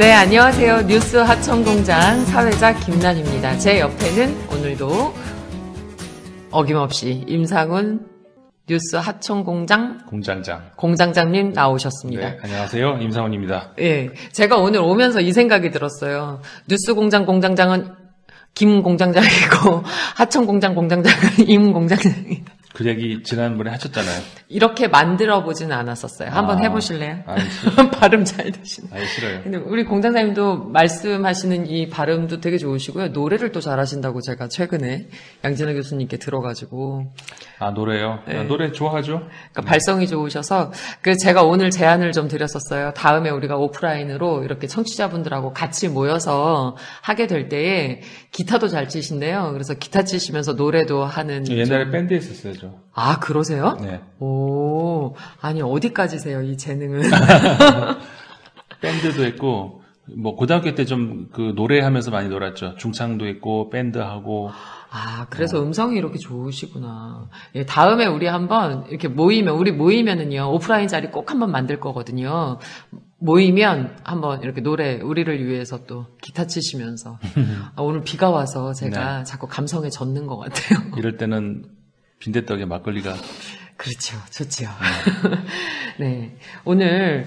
네, 안녕하세요. 뉴스 하청공장 사회자 김난입니다. 제 옆에는 오늘도 어김없이 임상훈 뉴스 하청공장 공장장님 나오셨습니다. 네, 안녕하세요. 임상훈입니다. 예, 제가 오늘 오면서 이 생각이 들었어요. 뉴스 공장 공장장은 김 공장장이고 하청공장 공장장은 임 공장장이다. 그 얘기 지난번에 하셨잖아요. 이렇게 만들어 보지는 않았었어요. 한번 해보실래요? 발음 잘 되시네. 싫어요. 근데 우리 공장장님도 말씀하시는 이 발음도 되게 좋으시고요. 노래를 또 잘하신다고 제가 최근에 양진호 교수님께 들어가지고. 노래요? 네. 노래 좋아하죠? 그러니까 발성이 좋으셔서 제가 오늘 제안을 좀 드렸었어요. 다음에 우리가 오프라인으로 이렇게 청취자분들하고 같이 모여서 하게 될 때에 기타도 잘 치신대요. 그래서 기타 치시면서 노래도 하는. 옛날에 밴드에 있었어요, 저. 아, 그러세요? 네. 오, 아니 어디까지세요, 이 재능은? 밴드도 했고, 고등학교 때 좀 노래하면서 많이 놀았죠. 중창도 했고, 밴드하고. 그래서 음성이 이렇게 좋으시구나. 예, 다음에 우리 한번 이렇게 모이면은요, 오프라인 자리 꼭 한번 만들 거거든요. 모이면 한번 이렇게 노래, 우리를 위해서 또 기타 치시면서. 오늘 비가 와서 제가 자꾸 감성에 젖는 것 같아요. 이럴 때는 빈대떡에 막걸리가. 그렇죠. 좋지요. 네. 오늘,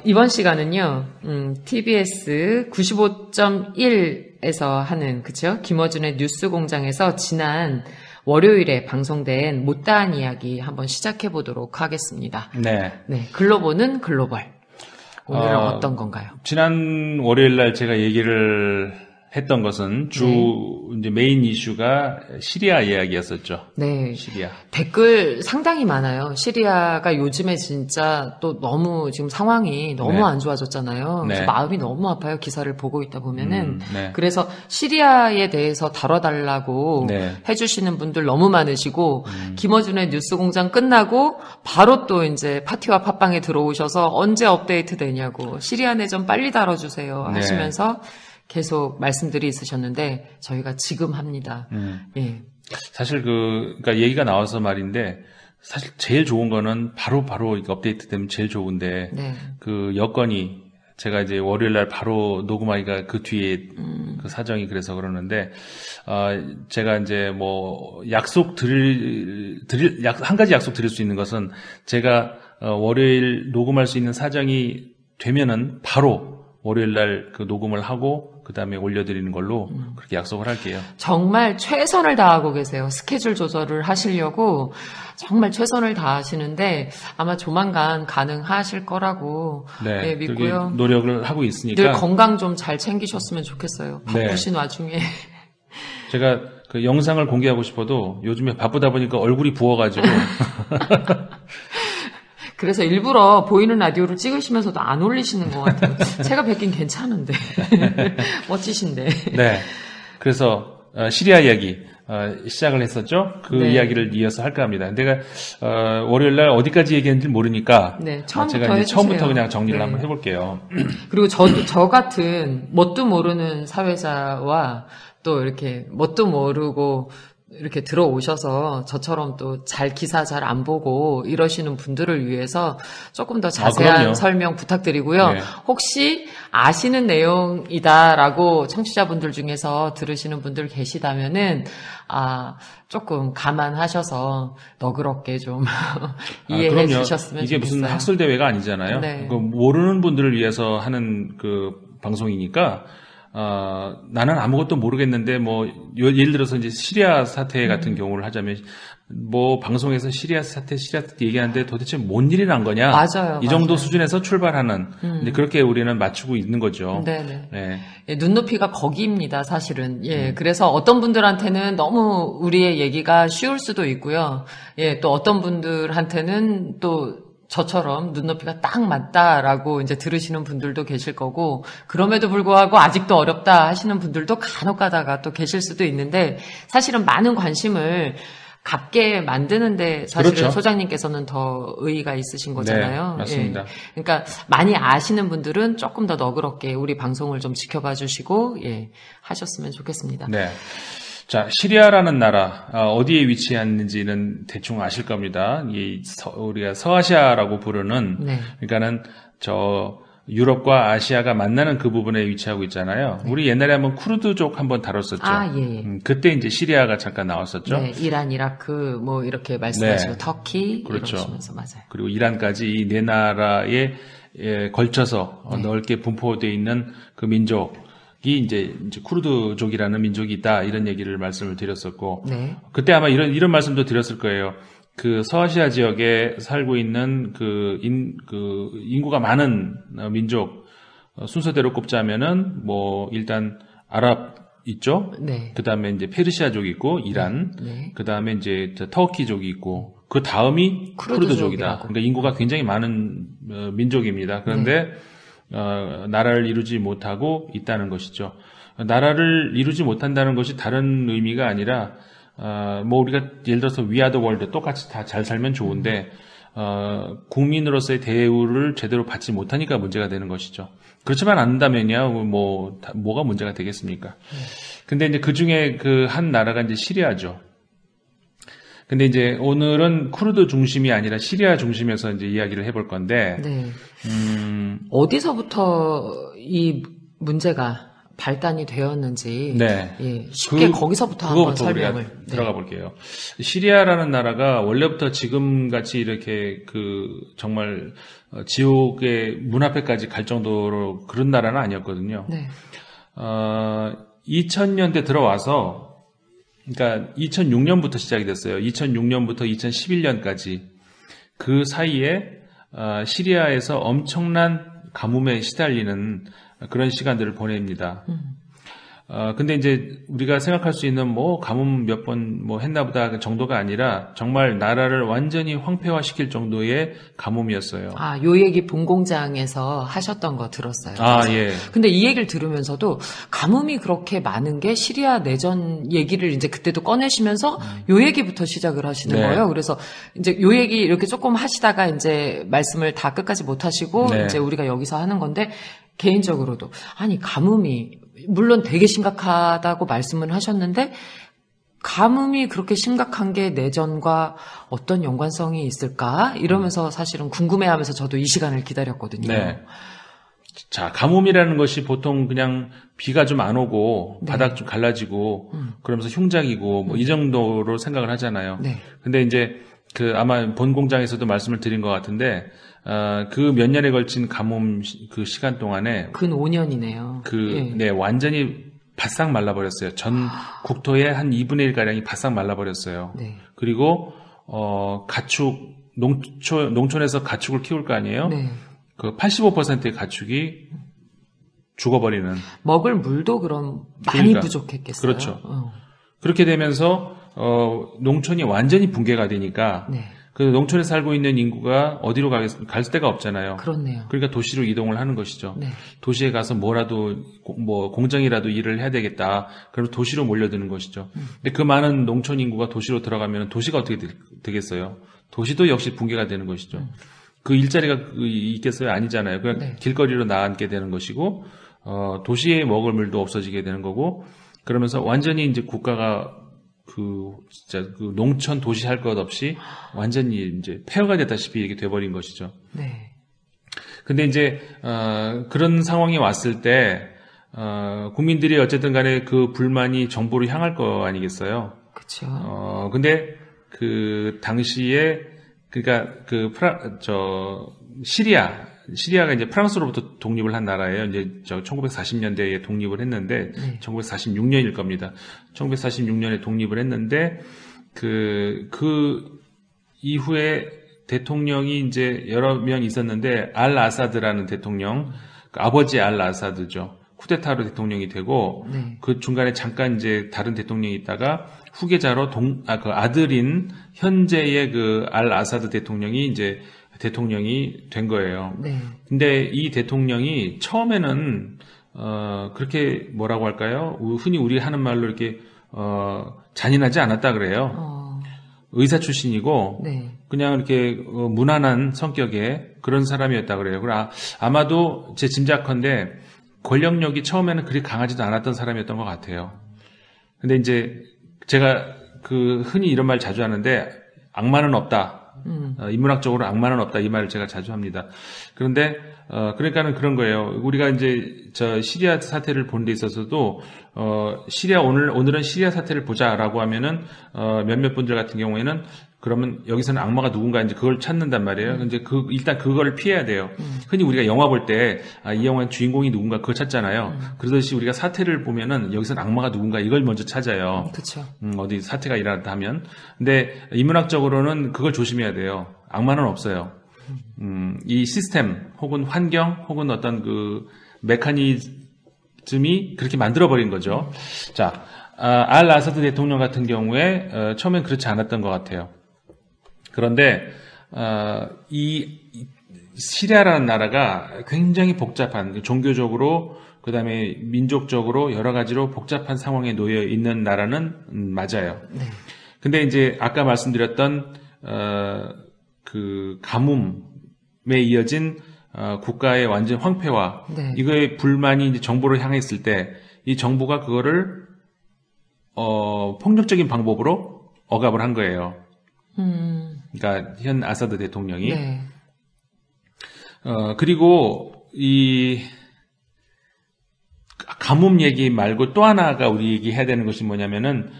이번 시간은요, TBS 95.1에서 하는, 그쵸? 김어준의 뉴스 공장에서 지난 월요일에 방송된 못다한 이야기 한번 시작해 보도록 하겠습니다. 네. 네. 글로보는 글로벌. 오늘은 어떤 건가요? 지난 월요일 날 제가 얘기를 했던 것은 이제 메인 이슈가 시리아 이야기였었죠. 네. 시리아. 댓글 상당히 많아요. 시리아가 요즘에 진짜 또 너무 지금 상황이 너무 안 좋아졌잖아요. 그래서 마음이 너무 아파요. 기사를 보고 있다 보면은. 그래서 시리아에 대해서 다뤄달라고 해주시는 분들 너무 많으시고, 김어준의 뉴스 공장 끝나고 바로 또 이제 파티와 팟빵에 들어오셔서 언제 업데이트 되냐고, 시리아 내전 빨리 다뤄주세요 하시면서 계속 말씀들이 있으셨는데 저희가 지금 합니다. 예. 사실 그러니까 얘기가 나와서 말인데 사실 제일 좋은 거는 바로 업데이트 되면 제일 좋은데 그 여건이 제가 이제 월요일 날 바로 녹음하기가 그 뒤에 그 사정이 그래서 그러는데 제가 이제 한 가지 약속 드릴 수 있는 것은 제가 월요일 녹음할 수 있는 사정이 되면은 바로 월요일 날 그 녹음을 하고 그 다음에 올려드리는 걸로 그렇게 약속을 할게요. 정말 최선을 다하고 계세요. 스케줄 조절을 하시려고 정말 최선을 다하시는데 아마 조만간 가능하실 거라고 믿고요. 노력을 하고 있으니까 늘 건강 좀 잘 챙기셨으면 좋겠어요. 바쁘신 와중에. 제가 그 영상을 공개하고 싶어도 요즘에 바쁘다 보니까 얼굴이 부어가지고 그래서 일부러 보이는 라디오를 찍으시면서도 안 올리시는 것 같아요. 제가 뵙긴 괜찮은데. 멋지신데. 네. 그래서 시리아 이야기 시작을 했었죠. 그 이야기를 이어서 할까 합니다. 내가 월요일 날 어디까지 얘기했는지 모르니까 제가 이제 처음부터 그냥 정리를 한번 해볼게요. 그리고 저 같은 뭣도 모르는 사회자와 또 이렇게 뭣도 모르고 이렇게 들어오셔서 저처럼 또 기사 잘 안 보고 이러시는 분들을 위해서 조금 더 자세한 설명 부탁드리고요. 혹시 아시는 내용이다라고 청취자분들 중에서 들으시는 분들 계시다면은 조금 감안하셔서 너그럽게 좀 이해해 주셨으면 이게 좋겠어요. 무슨 학술 대회가 아니잖아요. 모르는 분들을 위해서 하는 그 방송이니까 나는 아무것도 모르겠는데, 예를 들어서 이제 시리아 사태 같은 경우를 하자면, 방송에서 시리아 사태 얘기하는데 도대체 뭔 일이 난 거냐? 맞아요. 이 정도 수준에서 출발하는, 이제 그렇게 우리는 맞추고 있는 거죠. 네네. 예, 눈높이가 거기입니다, 사실은. 예, 그래서 어떤 분들한테는 너무 우리의 얘기가 쉬울 수도 있고요. 예, 또 어떤 분들한테는 또 저처럼 눈높이가 딱 맞다라고 이제 들으시는 분들도 계실 거고, 그럼에도 불구하고 아직도 어렵다 하시는 분들도 간혹 가다가 또 계실 수도 있는데, 사실은 많은 관심을 갖게 만드는데 사실은 소장님께서는 더 의의가 있으신 거잖아요. 네, 맞습니다. 예. 그러니까 많이 아시는 분들은 조금 더 너그럽게 우리 방송을 좀 지켜봐 주시고 하셨으면 좋겠습니다. 네. 자, 시리아라는 나라 어디에 위치했는지는 대충 아실 겁니다. 우리가 서아시아라고 부르는 그러니까는 유럽과 아시아가 만나는 그 부분에 위치하고 있잖아요. 네. 우리 옛날에 한번 쿠르드족 한번 다뤘었죠. 예. 그때 이제 시리아가 잠깐 나왔었죠. 네, 이란, 이라크 뭐 이렇게 말씀하시고 네. 터키 그렇죠. 이러시면서 맞아요. 그리고 이란까지 이 네 나라에 걸쳐서 네. 넓게 분포되어 있는 그 민족이 이제 쿠르드족이라는 민족이 있다 이런 얘기를 말씀을 드렸었고 네. 그때 아마 이런 말씀도 드렸을 거예요. 그 서아시아 지역에 살고 있는 인구가 많은 민족 순서대로 꼽자면은 뭐 일단 아랍 있죠. 네. 그다음에 이제 페르시아족이 있고 이란. 네. 그다음에 이제 터키족이 있고 그 다음이 쿠르드족이다. 그러니까 인구가 굉장히 많은 민족입니다. 그런데 나라를 이루지 못하고 있다는 것이죠. 나라를 이루지 못한다는 것이 다른 의미가 아니라 뭐 우리가 예를 들어서 We are the world 똑같이 다 잘 살면 좋은데 국민으로서의 대우를 제대로 받지 못하니까 문제가 되는 것이죠. 그렇지만 않는다면야 뭐가 문제가 되겠습니까? 근데 이제 그 중에 그 한 나라가 이제 시리아죠. 근데 이제 오늘은 쿠르드 중심이 아니라 시리아 중심에서 이제 이야기를 해볼 건데. 네. 어디서부터 이 문제가 발단이 되었는지 네. 예, 쉽게 거기서부터 한번 설명을 우리가 들어가 볼게요. 시리아라는 나라가 원래부터 지금같이 이렇게 정말 지옥의 문 앞에까지 갈 정도로 그런 나라는 아니었거든요. 네. 2000년대 들어와서 그러니까 2006년부터 시작이 됐어요. 2006년부터 2011년까지 그 사이에 시리아에서 엄청난 가뭄에 시달리는 그런 시간들을 보냅니다. 근데 이제 우리가 생각할 수 있는 가뭄 몇 번 했나 보다 정도가 아니라 정말 나라를 완전히 황폐화시킬 정도의 가뭄이었어요. 요 얘기 본공장에서 하셨던 거 들었어요. 예. 근데 이 얘기를 들으면서도 가뭄이 그렇게 많은 게 시리아 내전 얘기를 이제 그때도 꺼내시면서 요 얘기부터 시작을 하시는 거예요. 그래서 이제 요 얘기 이렇게 조금 하시다가 이제 말씀을 다 끝까지 못 하시고 이제 우리가 여기서 하는 건데 개인적으로도 가뭄이 물론 되게 심각하다고 말씀을 하셨는데 가뭄이 그렇게 심각한 게 내전과 어떤 연관성이 있을까 이러면서 사실은 궁금해하면서 저도 이 시간을 기다렸거든요. 네. 자, 가뭄이라는 것이 보통 그냥 비가 좀 안 오고 바닥 좀 갈라지고 그러면서 흉작이고 이 정도로 생각을 하잖아요. 네. 근데 이제 아마 본 공장에서도 말씀을 드린 것 같은데 그 몇 년에 걸친 가뭄 그 시간 동안에 근 5년이네요. 네, 완전히 바싹 말라버렸어요. 전 국토의 한 2분의 1 가량이 바싹 말라버렸어요. 네. 그리고 농촌에서 가축을 키울 거 아니에요? 네. 그 85%의 가축이 죽어버리는. 먹을 물도 그럼 많이 부족했겠어요. 그렇죠. 그렇게 되면서 농촌이 완전히 붕괴가 되니까. 네. 그 농촌에 살고 있는 인구가 어디로 갈 데가 없잖아요. 그렇네요. 그러니까 도시로 이동을 하는 것이죠. 네. 도시에 가서 공장이라도 일을 해야 되겠다. 그럼 도시로 몰려드는 것이죠. 근데 그 많은 농촌 인구가 도시로 들어가면 도시가 어떻게 되겠어요? 도시도 역시 붕괴가 되는 것이죠. 그 일자리가 있겠어요? 아니잖아요. 그냥 길거리로 나앉게 되는 것이고, 도시에 먹을 물도 없어지게 되는 거고, 그러면서 완전히 이제 국가가 진짜 농촌 도시 할 것 없이 완전히 이제 폐허가 됐다시피 이렇게 돼버린 것이죠. 네. 근데 이제, 그런 상황이 왔을 때, 국민들이 어쨌든 간에 그 불만이 정부로 향할 거 아니겠어요? 그쵸. 근데 당시에, 그러니까 시리아가 이제 프랑스로부터 독립을 한 나라예요. 이제 1940년대에 독립을 했는데 1946년일 겁니다. 1946년에 독립을 했는데 그 이후에 대통령이 이제 여러 명 있었는데 알 아사드라는 대통령, 아버지 알 아사드죠. 쿠데타로 대통령이 되고 그 중간에 잠깐 이제 다른 대통령이 있다가 후계자로 그 아들인 현재의 알 아사드 대통령이 이제 대통령이 된 거예요. 네. 근데 이 대통령이 처음에는 그렇게 뭐라고 할까요? 흔히 우리 하는 말로 이렇게 잔인하지 않았다 그래요. 의사 출신이고 그냥 이렇게 무난한 성격의 그런 사람이었다 그래요. 아마도 제 짐작컨대 권력력이 처음에는 그리 강하지도 않았던 사람이었던 것 같아요. 근데 이제 제가 흔히 이런 말 자주 하는데 악마는 없다. 인문학적으로 악마는 없다 이 말을 제가 자주 합니다. 그런데 그러니까는 그런 거예요. 우리가 이제 저 시리아 사태를 본 데 있어서도 오늘은 시리아 사태를 보자라고 하면은 몇몇 분들 같은 경우에는 그러면 여기서는 악마가 누군가 이제 그걸 찾는단 말이에요. 이제 일단 그거를 피해야 돼요. 흔히 우리가 영화 볼 때 이 영화는 주인공이 누군가 그거 찾잖아요. 그러듯이 우리가 사태를 보면은 여기서는 악마가 누군가 이걸 먼저 찾아요. 그렇죠. 어디 사태가 일어났다 하면. 근데 인문학적으로는 그걸 조심해야 돼요. 악마는 없어요. 이 시스템 혹은 환경 혹은 어떤 그 메커니즘이 그렇게 만들어버린 거죠. 자, 알 아사드 대통령 같은 경우에 처음엔 그렇지 않았던 것 같아요. 그런데 이 시리아라는 나라가 굉장히 복잡한 종교적으로 그다음에 민족적으로 여러 가지로 복잡한 상황에 놓여 있는 나라는 맞아요. 네. 근데 이제 아까 말씀드렸던 그 가뭄에 이어진 국가의 완전 황폐화, 네. 이거의 불만이 이제 정부를 향했을 때 이 정부가 그거를 폭력적인 방법으로 억압을 한 거예요. 그러니까 현 아사드 대통령이. 네. 그리고 이 가뭄 얘기 말고 또 하나가 우리 얘기해야 되는 것이 뭐냐면은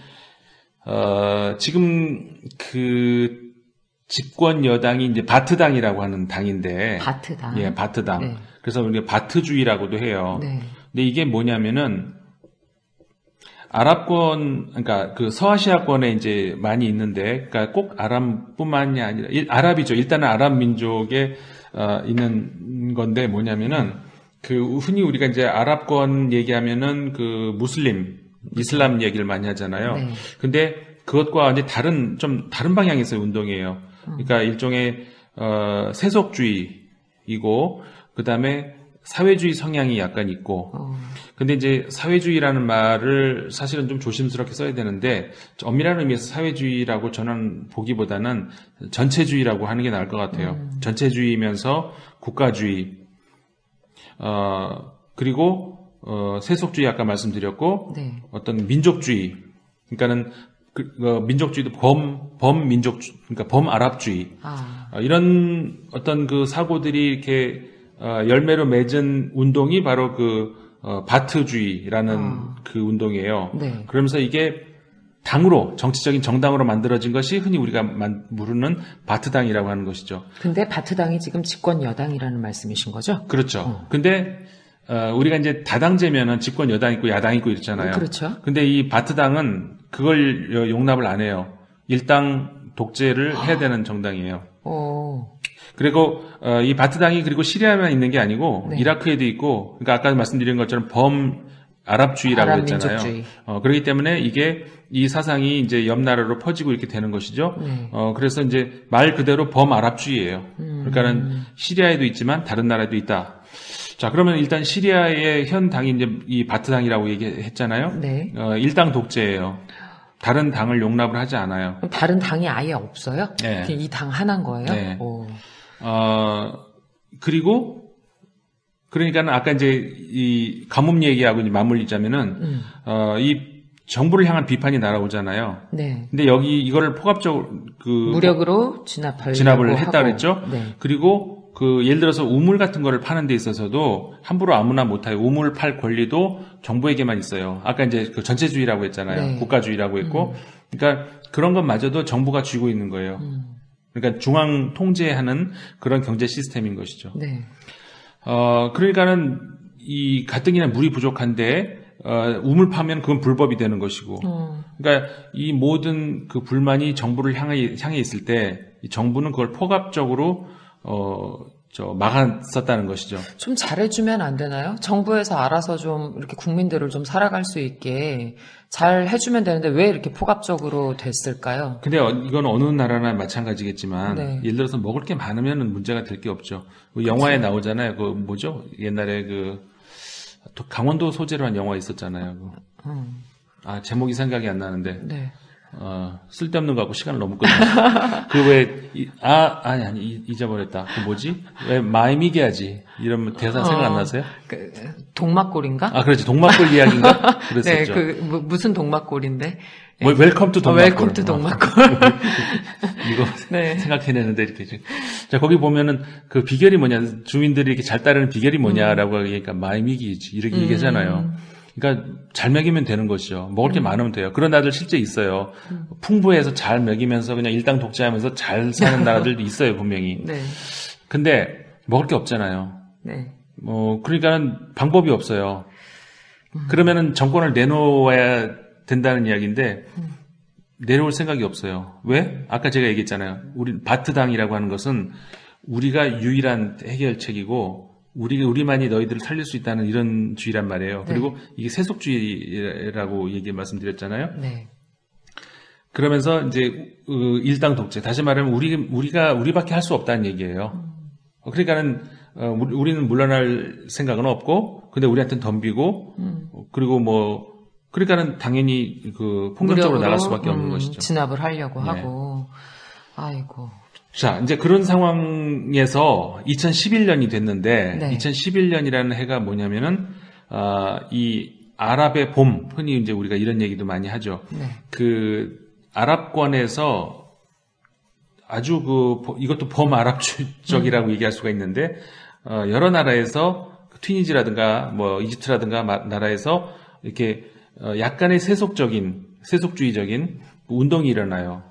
지금 그 집권 여당이 이제 바트당이라고 하는 당인데. 바트당. 예, 바트당. 네. 그래서 우리가 바트주의라고도 해요. 네. 근데 이게 뭐냐면은 아랍권, 그러니까 그 서아시아권에 이제 많이 있는데, 그러니까 꼭 아랍뿐만이 아니라 아랍이죠. 일단은 아랍 민족에 있는 건데 뭐냐면은 그 흔히 우리가 이제 아랍권 얘기하면은 그 무슬림, 이슬람 얘기를 많이 하잖아요. 네. 근데 그것과 완전히 좀 다른 방향에서의 운동이에요. 그러니까 일종의 세속주의이고 그다음에 사회주의 성향이 약간 있고. 근데 이제 사회주의라는 말을 사실은 좀 조심스럽게 써야 되는데 엄밀한 의미에서 사회주의라고 저는 보기보다는 전체주의라고 하는 게 나을 것 같아요. 전체주의면서 국가주의. 그리고 세속주의 아까 말씀드렸고 네. 어떤 민족주의. 그러니까는 민족주의도 범민족주의, 그러니까 범아랍주의. 이런 어떤 그 사고들이 이렇게 열매로 맺은 운동이 바로 그 바트주의라는 그 운동이에요. 네. 그러면서 이게 당으로 정치적인 정당으로 만들어진 것이 흔히 우리가 부르는 바트당이라고 하는 것이죠. 근데 바트당이 지금 집권 여당이라는 말씀이신 거죠? 그렇죠. 근데 우리가 이제 다당제면은 집권 여당 있고 야당 있고 이렇잖아요. 그렇죠. 근데 이 바트당은 그걸 용납을 안 해요. 일당 독재를 해야 되는 정당이에요. 그리고 이 바트당이 그리고 시리아에만 있는 게 아니고 네. 이라크에도 있고, 그러니까 아까 말씀드린 것처럼 범아랍주의라고 했잖아요. 그렇기 때문에 이 사상이 이제 옆 나라로 퍼지고 이렇게 되는 것이죠. 네. 그래서 이제 말 그대로 범아랍주의예요. 그러니까는 시리아에도 있지만 다른 나라에도 있다. 자, 그러면 일단 시리아의 현 당이 이제 이 바트당이라고 얘기했잖아요. 네. 일당 독재예요. 다른 당을 용납을 하지 않아요. 그럼 다른 당이 아예 없어요? 네. 이 당 하나인 거예요? 네. 그리고 그러니까는 아까 이제 이 가뭄 얘기하고 이제 맞물리자면은 이 정부를 향한 비판이 날아오잖아요. 네. 근데 이거를 포괄적으로 무력으로 진압을 했다 그랬죠. 네. 그리고 예를 들어서 우물 같은 거를 파는 데 있어서도 함부로 아무나 못 해요. 우물 팔 권리도 정부에게만 있어요. 아까 이제 그 전체주의라고 했잖아요. 네. 국가주의라고 했고. 그러니까 그런 것마저도 정부가 쥐고 있는 거예요. 그러니까 중앙 통제하는 그런 경제 시스템인 것이죠. 네. 그러니까는 이 가뜩이나 물이 부족한데 우물 파면 그건 불법이 되는 것이고. 그러니까 이 모든 그 불만이 정부를 향해 있을 때 이 정부는 그걸 포괄적으로 막았었다는 것이죠. 좀 잘해주면 안 되나요? 정부에서 알아서 좀 이렇게 국민들을 좀 살아갈 수 있게 잘 해주면 되는데 왜 이렇게 포괄적으로 됐을까요? 근데 이건 어느 나라나 마찬가지겠지만 네. 예를 들어서 먹을 게 많으면 문제가 될 게 없죠. 영화에 나오잖아요. 뭐죠? 옛날에 강원도 소재로 한 영화 있었잖아요. 제목이 생각이 안 나는데. 네. 쓸데없는 거 갖고 시간을 너무 끌었네. 잊어버렸다. 뭐지? 왜 마이미게 하지? 이런 대사 생각 안 나세요? 동막골인가? 그렇지. 동막골 이야기인가? 그랬었죠. 네, 무슨 동막골인데? 웰컴 투 동막골. 웰컴 투 동막골. 이거 네. 생각해내는데 이렇게. 자, 거기 보면은 그 비결이 뭐냐, 주민들이 이렇게 잘 따르는 비결이 뭐냐라고 하니까 마이미기지. 이렇게 얘기하잖아요. 그러니까 잘 먹이면 되는 것이죠. 먹을 게 많으면 돼요. 그런 나라들 실제 있어요. 풍부해서 잘 먹이면서 그냥 일당 독재하면서 잘 사는 나라들도 있어요, 분명히. 네. 근데 먹을 게 없잖아요. 네. 그러니까는 방법이 없어요. 그러면은 정권을 내놓아야 된다는 이야기인데 내려올 생각이 없어요. 왜? 아까 제가 얘기했잖아요. 우리 바트당이라고 하는 것은 우리가 유일한 해결책이고 우리만이 너희들을 살릴 수 있다는 이런 주의란 말이에요. 네. 그리고 이게 세속주의라고 말씀드렸잖아요. 네. 그러면서 이제 일당 독재. 다시 말하면 우리밖에 할 수 없다는 얘기예요. 그러니까는 우리는 물러날 생각은 없고, 근데 우리한테는 덤비고, 그리고 그러니까는 당연히 폭력적으로 나갈 수밖에 없는 것이죠. 진압을 하려고 하고, 아이고. 자, 이제 그런 상황에서 2011년이 됐는데, 네. 2011년이라는 해가 뭐냐면은, 이 아랍의 봄, 흔히 이제 우리가 이런 얘기도 많이 하죠. 네. 그 아랍권에서 아주 이것도 범아랍적이라고 얘기할 수가 있는데, 여러 나라에서 튀니지라든가 이집트라든가 나라에서 이렇게 약간의 세속주의적인 운동이 일어나요.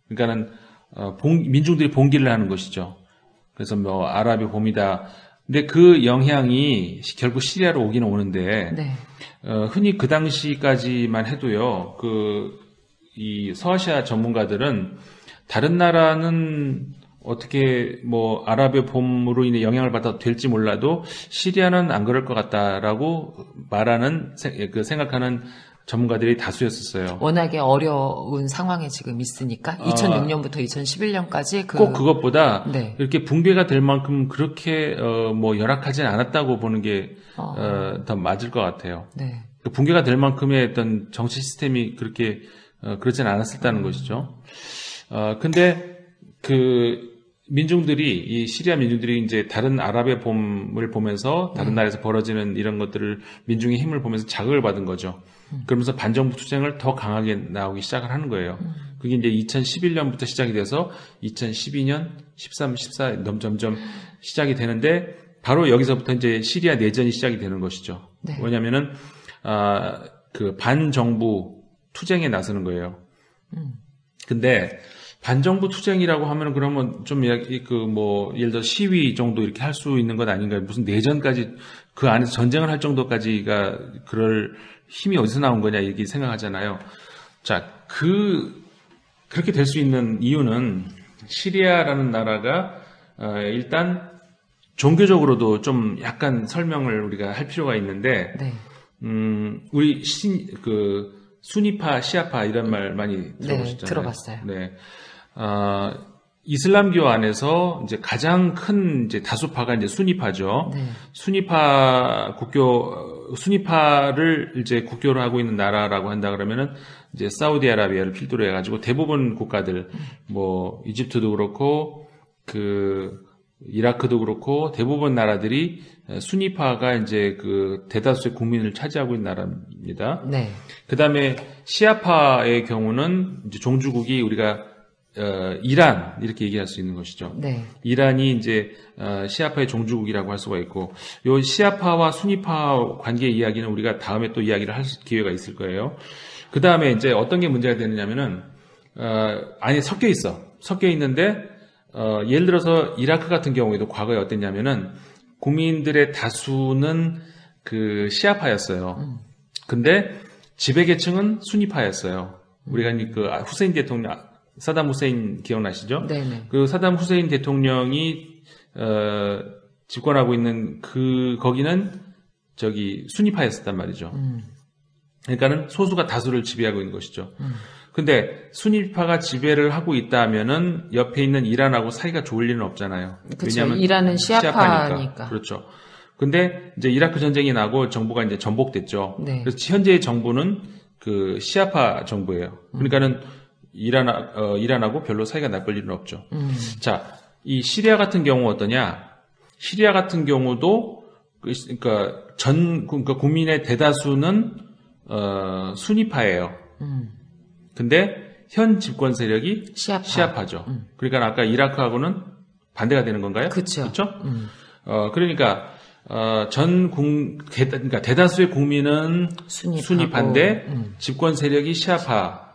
그러니까는 민중들이 봉기를 하는 것이죠. 그래서 아랍의 봄이다. 근데 그 영향이 결국 시리아로 오기는 오는데, 네. 흔히 그 당시까지만 해도요. 이 서아시아 전문가들은 다른 나라는 어떻게 아랍의 봄으로 인해 영향을 받아도 될지 몰라도 시리아는 안 그럴 것 같다라고 생각하는 전문가들이 다수였었어요. 워낙에 어려운 상황에 지금 있으니까 2006년부터 2011년까지 꼭 그것보다 네. 이렇게 붕괴가 될 만큼 그렇게 열악하진 않았다고 보는 게 더 맞을 것 같아요. 네. 붕괴가 될 만큼의 어떤 정치 시스템이 그렇게 그렇진 않았었다는 것이죠. 근데 이 시리아 민중들이 이제 다른 아랍의 봄을 보면서 다른 나라에서 벌어지는 이런 것들을 민중의 힘을 보면서 자극을 받은 거죠. 그러면서 반정부 투쟁을 더 강하게 나오기 시작을 하는 거예요. 그게 이제 2011년부터 시작이 돼서 2012년, 13, 14 점점 시작이 되는데 바로 여기서부터 이제 시리아 내전이 시작이 되는 것이죠. 네. 왜냐면은 반정부 투쟁에 나서는 거예요. 근데 반정부 투쟁이라고 하면 그러면 좀 예를 들어 시위 정도 이렇게 할 수 있는 것 아닌가요? 무슨 내전까지 그 안에서 전쟁을 할 정도까지가 그럴 힘이 어디서 나온 거냐 이렇게 생각하잖아요. 자, 그렇게 될 수 있는 이유는 시리아라는 나라가 일단 종교적으로도 좀 약간 설명을 우리가 할 필요가 있는데, 네. 우리 수니파, 시아파 이런 말 많이 들어보셨잖아요. 네, 들어봤어요. 네. 이슬람교 안에서 이제 가장 큰 이제 다수파가 이제 수니파죠. 네. 수니파를 이제 국교로 하고 있는 나라라고 한다 그러면은 이제 사우디아라비아를 필두로 해가지고 대부분 국가들, 이집트도 그렇고, 이라크도 그렇고, 대부분 나라들이 수니파가 이제 대다수의 국민을 차지하고 있는 나라입니다. 네. 그 다음에 시아파의 경우는 이제 종주국이 우리가 이란 이렇게 얘기할 수 있는 것이죠. 네. 이란이 이제 시아파의 종주국이라고 할 수가 있고, 요 시아파와 수니파 관계 이야기는 우리가 다음에 또 이야기를 할 기회가 있을 거예요. 그 다음에 이제 어떤 게 문제가 되느냐면은 안에 섞여 있는데 예를 들어서 이라크 같은 경우에도 과거에 어땠냐면은 국민들의 다수는 시아파였어요. 근데 지배계층은 수니파였어요. 우리가 후세인 대통령, 사담 후세인 기억나시죠? 네네. 사담 후세인 대통령이 집권하고 있는 거기는 수니파였었단 말이죠. 그러니까는 소수가 다수를 지배하고 있는 것이죠. 근데 수니파가 지배를 하고 있다면은 옆에 있는 이란하고 사이가 좋을 리는 없잖아요. 그렇죠. 왜냐하면 이란은 시아파니까. 그렇죠. 근데 이제 이라크 전쟁이 나고 정부가 이제 전복됐죠. 네. 그래서 현재의 정부는 시아파 정부예요. 그러니까는 이란하고 별로 사이가 나쁠 일은 없죠. 자, 이 시리아 같은 경우 어떠냐? 시리아 같은 경우도 그러니까 국민의 대다수는 수니파예요. 근데 현 집권 세력이 시아파죠. 그러니까 아까 이라크하고는 반대가 되는 건가요? 그렇죠. 그러니까 그러니까 대다수의 국민은 순위파인데 집권 세력이 시아파.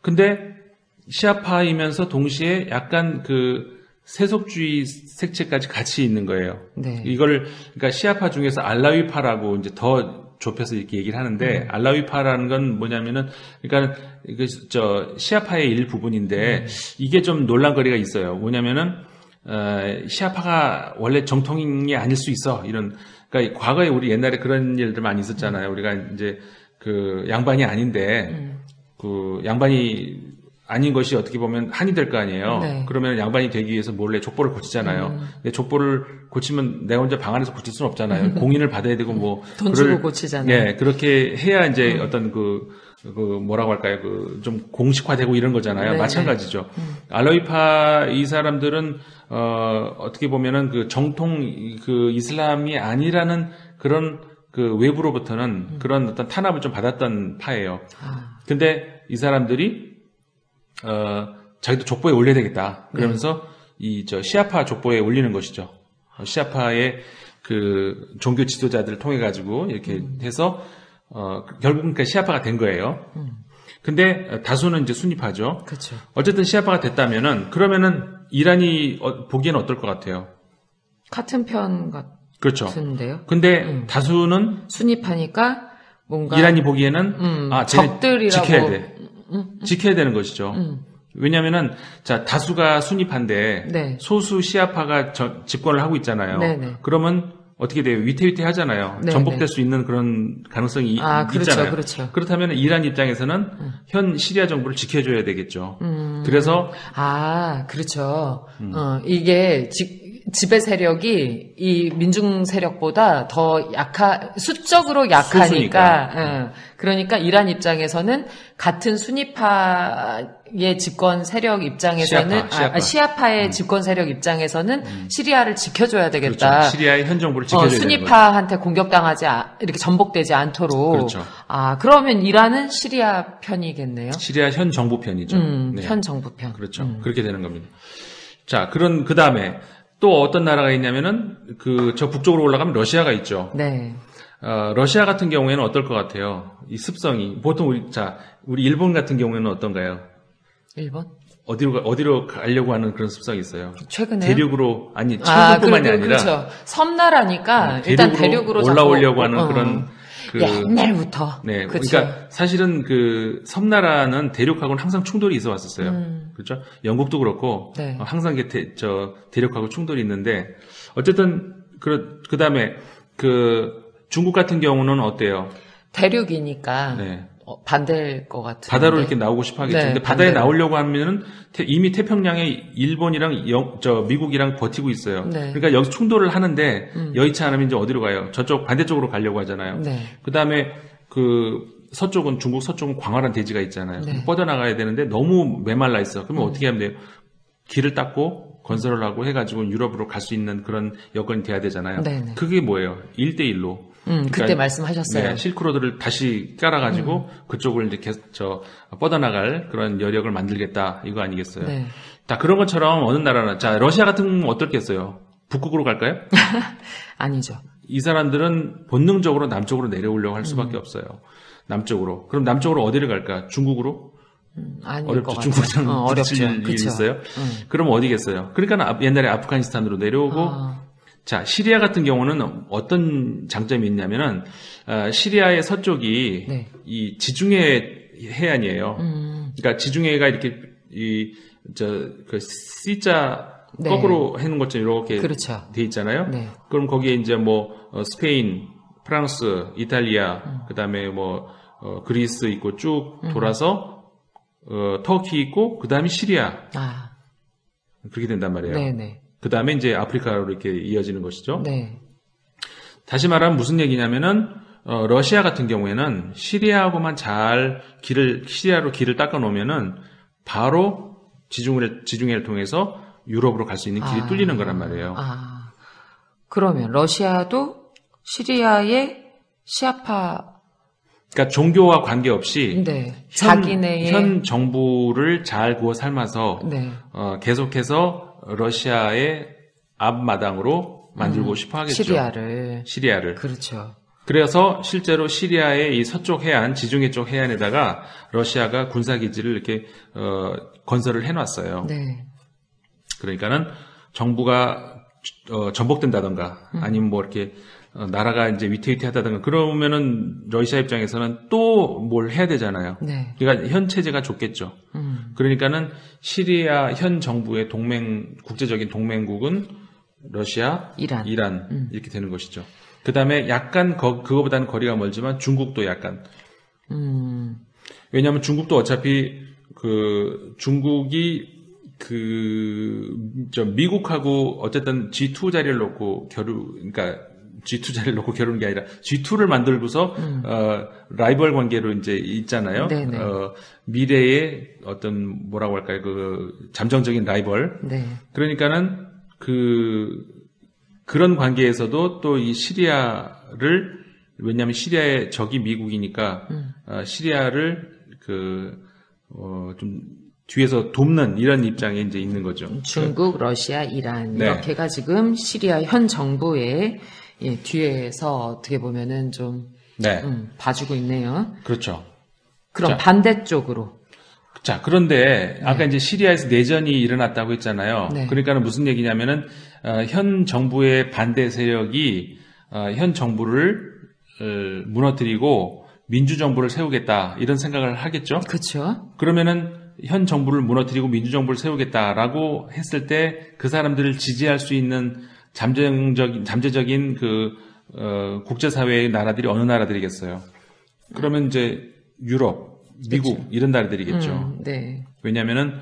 근데 시아파이면서 동시에 약간 그 세속주의 색채까지 같이 있는 거예요. 네. 그러니까 시아파 중에서 알라위파라고 이제 더 좁혀서 이렇게 얘기를 하는데, 알라위파라는 건 뭐냐면은, 그러니까, 시아파의 일부분인데, 이게 좀 논란거리가 있어요. 뭐냐면은, 시아파가 원래 정통이 아닐 수 있어. 그러니까 과거에 우리 옛날에 그런 일들 많이 있었잖아요. 우리가 이제 그 양반이 아닌데, 그 양반이 아닌 것이 어떻게 보면 한이 될 거 아니에요. 네. 그러면 양반이 되기 위해서 몰래 족보를 고치잖아요. 근데 족보를 고치면 내가 혼자 방 안에서 고칠 수는 없잖아요. 공인을 받아야 되고 뭐 돈 주고 고치잖아요. 예, 그렇게 해야 이제 어떤 뭐라고 할까요? 좀 공식화되고 이런 거잖아요. 네네. 마찬가지죠. 알라위파 이 사람들은 어떻게 보면은 그 정통 그 이슬람이 아니라는 그런 그 외부로부터는 그런 어떤 탄압을 좀 받았던 파예요. 근데 이 사람들이 자기도 족보에 올려야 되겠다. 그러면서 시아파 족보에 올리는 것이죠. 시아파의 그 종교 지도자들을 통해 가지고 이렇게 해서 결국은 그러니까 시아파가 된 거예요. 근데 다수는 이제 순위파죠. 그렇죠. 어쨌든 시아파가 됐다면은 그러면은 이란이 보기에는 어떨 것 같아요? 같은 편 그렇죠. 같은데요. 근데 다수는 순위파니까 뭔가 이란이 보기에는 적들이라고 지켜야 돼. 지켜야 되는 것이죠. 왜냐면은, 다수가 순위파인데, 네. 소수 시아파가 집권을 하고 있잖아요. 네네. 그러면 어떻게 돼요? 위태위태 하잖아요. 네네. 전복될 수 있는 그런 가능성이 그렇죠, 있잖아요. 그렇죠. 그렇다면 이란 입장에서는 현 시리아 정부를 지켜줘야 되겠죠. 그래서. 그렇죠. 이게 지배 세력이 이 민중 세력보다 더 수적으로 약하니까, 그러니까 이란 입장에서는 같은 순위파의 집권 세력 입장에서는, 시아파의 집권 세력 입장에서는 시리아를 지켜줘야 되겠다. 그렇죠. 시리아의 현 정부를 지켜줘야 되는 순위파한테 공격당하지, 이렇게 전복되지 않도록. 그렇죠. 그러면 이란은 시리아 편이겠네요. 시리아 현 정부 편이죠. 네. 현 정부 편. 그렇죠. 그렇게 되는 겁니다. 자, 그 다음에, 또 어떤 나라가 있냐면은 저 북쪽으로 올라가면 러시아가 있죠. 네. 러시아 같은 경우에는 어떨 것 같아요? 이 습성이 보통 우리 일본 같은 경우에는 어떤가요? 일본? 어디로 가려고 하는 그런 습성이 있어요. 최근에 대륙으로 최근뿐만이 아니라 그렇죠. 섬나라니까 일단 대륙으로 올라오려고 하는 그런 옛날부터. 네. 그쵸. 그러니까 사실은 섬나라는 대륙하고는 항상 충돌이 있어 왔었어요. 그렇죠? 영국도 그렇고 네. 항상 대륙하고 충돌이 있는데 어쨌든 그다음에 중국 같은 경우는 어때요? 대륙이니까 네. 반대일 것 같은데. 바다로 이렇게 나오고 싶어 하겠죠. 근데 바다에 나오려고 하면은 이미 태평양에 일본이랑 미국이랑 버티고 있어요. 네. 그러니까 여기서 충돌을 하는데 여의치 않으면 이제 어디로 가요? 저쪽 반대쪽으로 가려고 하잖아요. 네. 그다음에 중국 서쪽은 광활한 대지가 있잖아요. 네. 뻗어나가야 되는데 너무 메말라 있어. 그러면 어떻게 하면 돼요? 길을 닦고 건설을 하고 해가지고 유럽으로 갈 수 있는 그런 여건이 돼야 되잖아요. 네네. 그게 뭐예요? 1대1로. 그러니까, 그때 말씀하셨어요. 네, 실크로드를 다시 깔아가지고 그쪽을 이제 뻗어나갈 그런 여력을 만들겠다 이거 아니겠어요? 네. 그런 것처럼 어느 나라나 러시아 같은 건 어떻겠어요? 북극으로 갈까요? 아니죠. 이 사람들은 본능적으로 남쪽으로 내려오려고 할 수밖에 없어요. 남쪽으로. 그럼 남쪽으로 어디를 갈까? 중국으로? 아닐 것 어렵죠. 중국은 어렵죠. 일이 있어요. 그럼 어디겠어요? 그러니까 옛날에 아프가니스탄으로 내려오고. 자, 시리아 같은 경우는 어떤 장점이 있냐면은, 시리아의 서쪽이 네. 이 지중해 해안이에요. 그러니까 지중해가 이렇게 C자 네. 거꾸로 해놓은 것처럼 이렇게 그렇죠. 돼 있잖아요. 네. 그럼 거기에 이제 스페인, 프랑스, 이탈리아, 그다음에 그리스 있고 쭉 돌아서 터키 있고 그다음에 시리아. 그렇게 된단 말이에요. 네네. 그 다음에 이제 아프리카로 이렇게 이어지는 것이죠. 네. 다시 말하면 무슨 얘기냐면은, 러시아 같은 경우에는 시리아하고만 시리아로 길을 닦아 놓으면은 바로 지중해를 통해서 유럽으로 갈 수 있는 길이 뚫리는 거란 말이에요. 그러면 러시아도 시리아의 시아파 그러니까 종교와 관계없이 네. 자기네의 현 정부를 잘 구워 삶아서 네. 계속해서 러시아의 앞마당으로 만들고 싶어 하겠죠. 시리아를. 그렇죠. 그래서 실제로 시리아의 이 서쪽 해안, 지중해 쪽 해안에다가 러시아가 군사기지를 이렇게 건설을 해놨어요. 네. 그러니까는 정부가 전복된다던가 아니면 뭐 이렇게 나라가 이제 위태위태하다든가 그러면은 러시아 입장에서는 또 뭘 해야 되잖아요. 네. 그러니까 현 체제가 좋겠죠. 그러니까는 시리아 현 정부의 국제적인 동맹국은 러시아, 이란 이렇게 되는 것이죠. 그 다음에 약간 그거보다는 거리가 멀지만 중국도 약간. 왜냐하면 중국도 어차피 중국이 미국하고 어쨌든 G2 자리를 놓고 그러니까 G2 자리를 놓고 겨루는 게 아니라 G2를 만들고서 라이벌 관계로 이제 있잖아요. 미래의 어떤 뭐라고 할까요? 잠정적인 라이벌. 네. 그러니까는 그런 관계에서도 또 이 시리아를 왜냐하면 시리아의 적이 미국이니까 시리아를 좀 뒤에서 돕는 이런 입장에 이제 있는 거죠. 중국, 러시아, 이란 이렇게가 지금 시리아 현 정부의 뒤에서 어떻게 보면은 좀 봐주고 있네요. 그렇죠. 그럼 반대쪽으로. 자, 그런데 아까 이제 시리아에서 내전이 일어났다고 했잖아요. 그러니까는 무슨 얘기냐면은 현 정부의 반대 세력이 현 정부를 무너뜨리고 민주정부를 세우겠다 이런 생각을 하겠죠. 그렇죠. 그러면은 현 정부를 무너뜨리고 민주정부를 세우겠다라고 했을 때 그 사람들을 지지할 수 있는 잠재적인 국제사회의 나라들이 어느 나라들이겠어요? 그러면 이제 유럽, 미국 그쵸. 이런 나라들이겠죠. 네. 왜냐하면은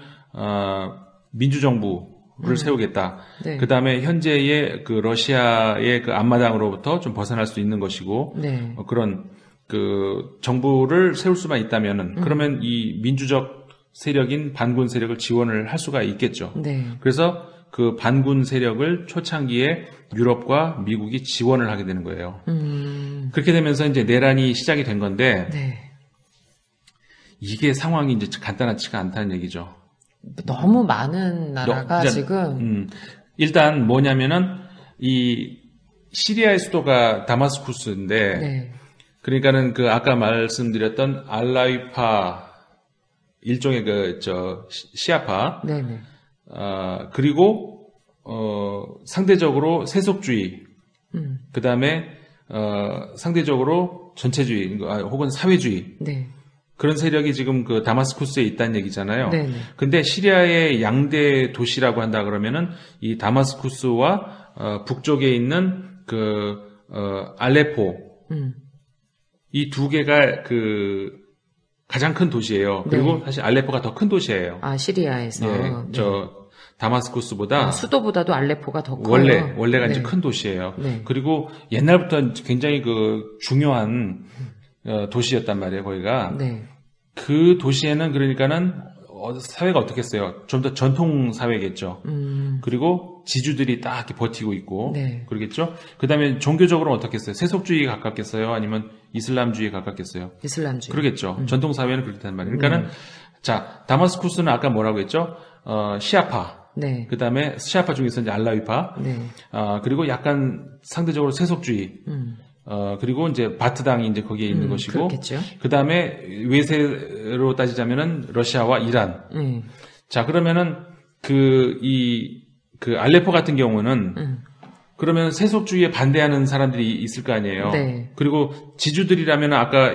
민주정부를 세우겠다. 네. 그 다음에 현재의 러시아의 앞마당으로부터 좀 벗어날 수 있는 것이고 그런 정부를 세울 수만 있다면은 그러면 이 민주적 세력인 반군 세력을 지원을 할 수가 있겠죠. 네. 그래서 그 반군 세력을 초창기에 유럽과 미국이 지원을 하게 되는 거예요. 그렇게 되면서 이제 내란이 시작이 된 건데 이게 상황이 이제 간단하지가 않다는 얘기죠. 너무 많은 나라가 지금 일단 뭐냐면은 이 시리아의 수도가 다마스쿠스인데 그러니까는 아까 말씀드렸던 알라위파 일종의 시아파. 네네. 그리고, 상대적으로 세속주의. 그 다음에, 상대적으로 전체주의, 혹은 사회주의. 네. 그런 세력이 지금 다마스쿠스에 있다는 얘기잖아요. 네네. 근데 시리아의 양대 도시라고 한다 그러면은 이 다마스쿠스와, 북쪽에 있는 알레포. 이 두 개가 가장 큰 도시예요. 그리고 사실 알레포가 더 큰 도시예요. 아, 시리아에서. 다마스쿠스보다 수도보다도 알레포가 더 커요. 원래가 이제 큰 도시예요. 그리고 옛날부터 굉장히 중요한 도시였단 말이에요, 거기가. 그 도시에는 그러니까는 사회가 어떻겠어요? 좀 더 전통 사회겠죠. 그리고 지주들이 딱 이렇게 버티고 있고 그러겠죠. 그다음에 종교적으로는 어떻겠어요? 세속주의에 가깝겠어요? 아니면 이슬람주의에 가깝겠어요? 이슬람주의. 그러겠죠. 전통 사회는 그렇단 말이에요. 그러니까는 자, 다마스쿠스는 아까 뭐라고 했죠? 시아파. 그다음에 시아파 중에서 이제 알라위파. 그리고 약간 상대적으로 세속주의. 그리고 이제 바트당이 이제 거기에 있는 것이고. 그 다음에 외세로 따지자면은 러시아와 이란. 자, 그러면은 알레포 같은 경우는 그러면 세속주의에 반대하는 사람들이 있을 거 아니에요. 그리고 지주들이라면 아까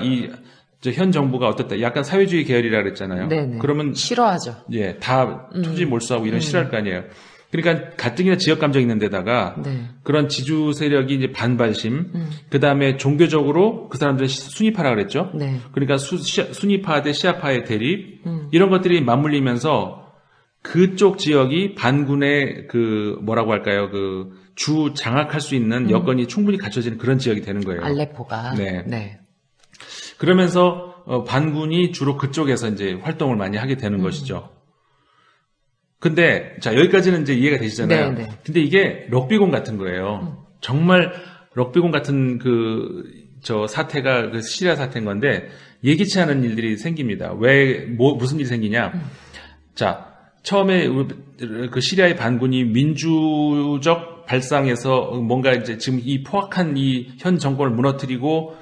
현 정부가 어떻다. 약간 사회주의 계열이라 그랬잖아요. 그러면 싫어하죠. 예, 다 토지 몰수하고 이런 싫어할 거 아니에요. 그러니까 가뜩이나 지역 감정 있는 데다가 그런 지주 세력이 이제 반발심, 그 다음에 종교적으로 그 사람들은 순위파라 그랬죠. 그러니까 순위파 대 시아파의 대립 이런 것들이 맞물리면서 그쪽 지역이 반군의 뭐라고 할까요? 주 장악할 수 있는 여건이 충분히 갖춰지는 그런 지역이 되는 거예요. 알레포가. 그러면서 반군이 주로 그쪽에서 이제 활동을 많이 하게 되는 것이죠. 근데 자 여기까지는 이제 이해가 되시잖아요. 근데 이게 럭비공 같은 거예요. 정말 럭비공 같은 저 사태가 그 시리아 사태인 건데 예기치 않은 일들이 생깁니다. 무슨 일이 생기냐? 자, 처음에 그 시리아의 반군이 민주적 발상에서 뭔가 이제 지금 이 포악한 이 현 정권을 무너뜨리고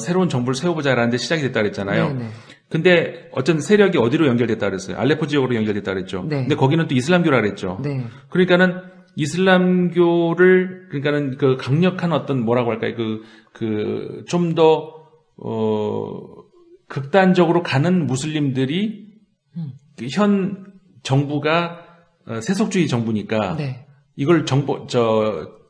새로운 정부를 세워보자라는 데 시작이 됐다 그랬잖아요. 네네. 근데 어떤 세력이 어디로 연결됐다 그랬어요? 알레포 지역으로 연결됐다 그랬죠. 네. 근데 거기는 또 이슬람교라 그랬죠. 네. 그러니까는 이슬람교를 그러니까는 그 강력한 어떤 뭐라고 할까요? 좀 더 극단적으로 가는 무슬림들이 현 정부가 세속주의 정부니까 네. 이걸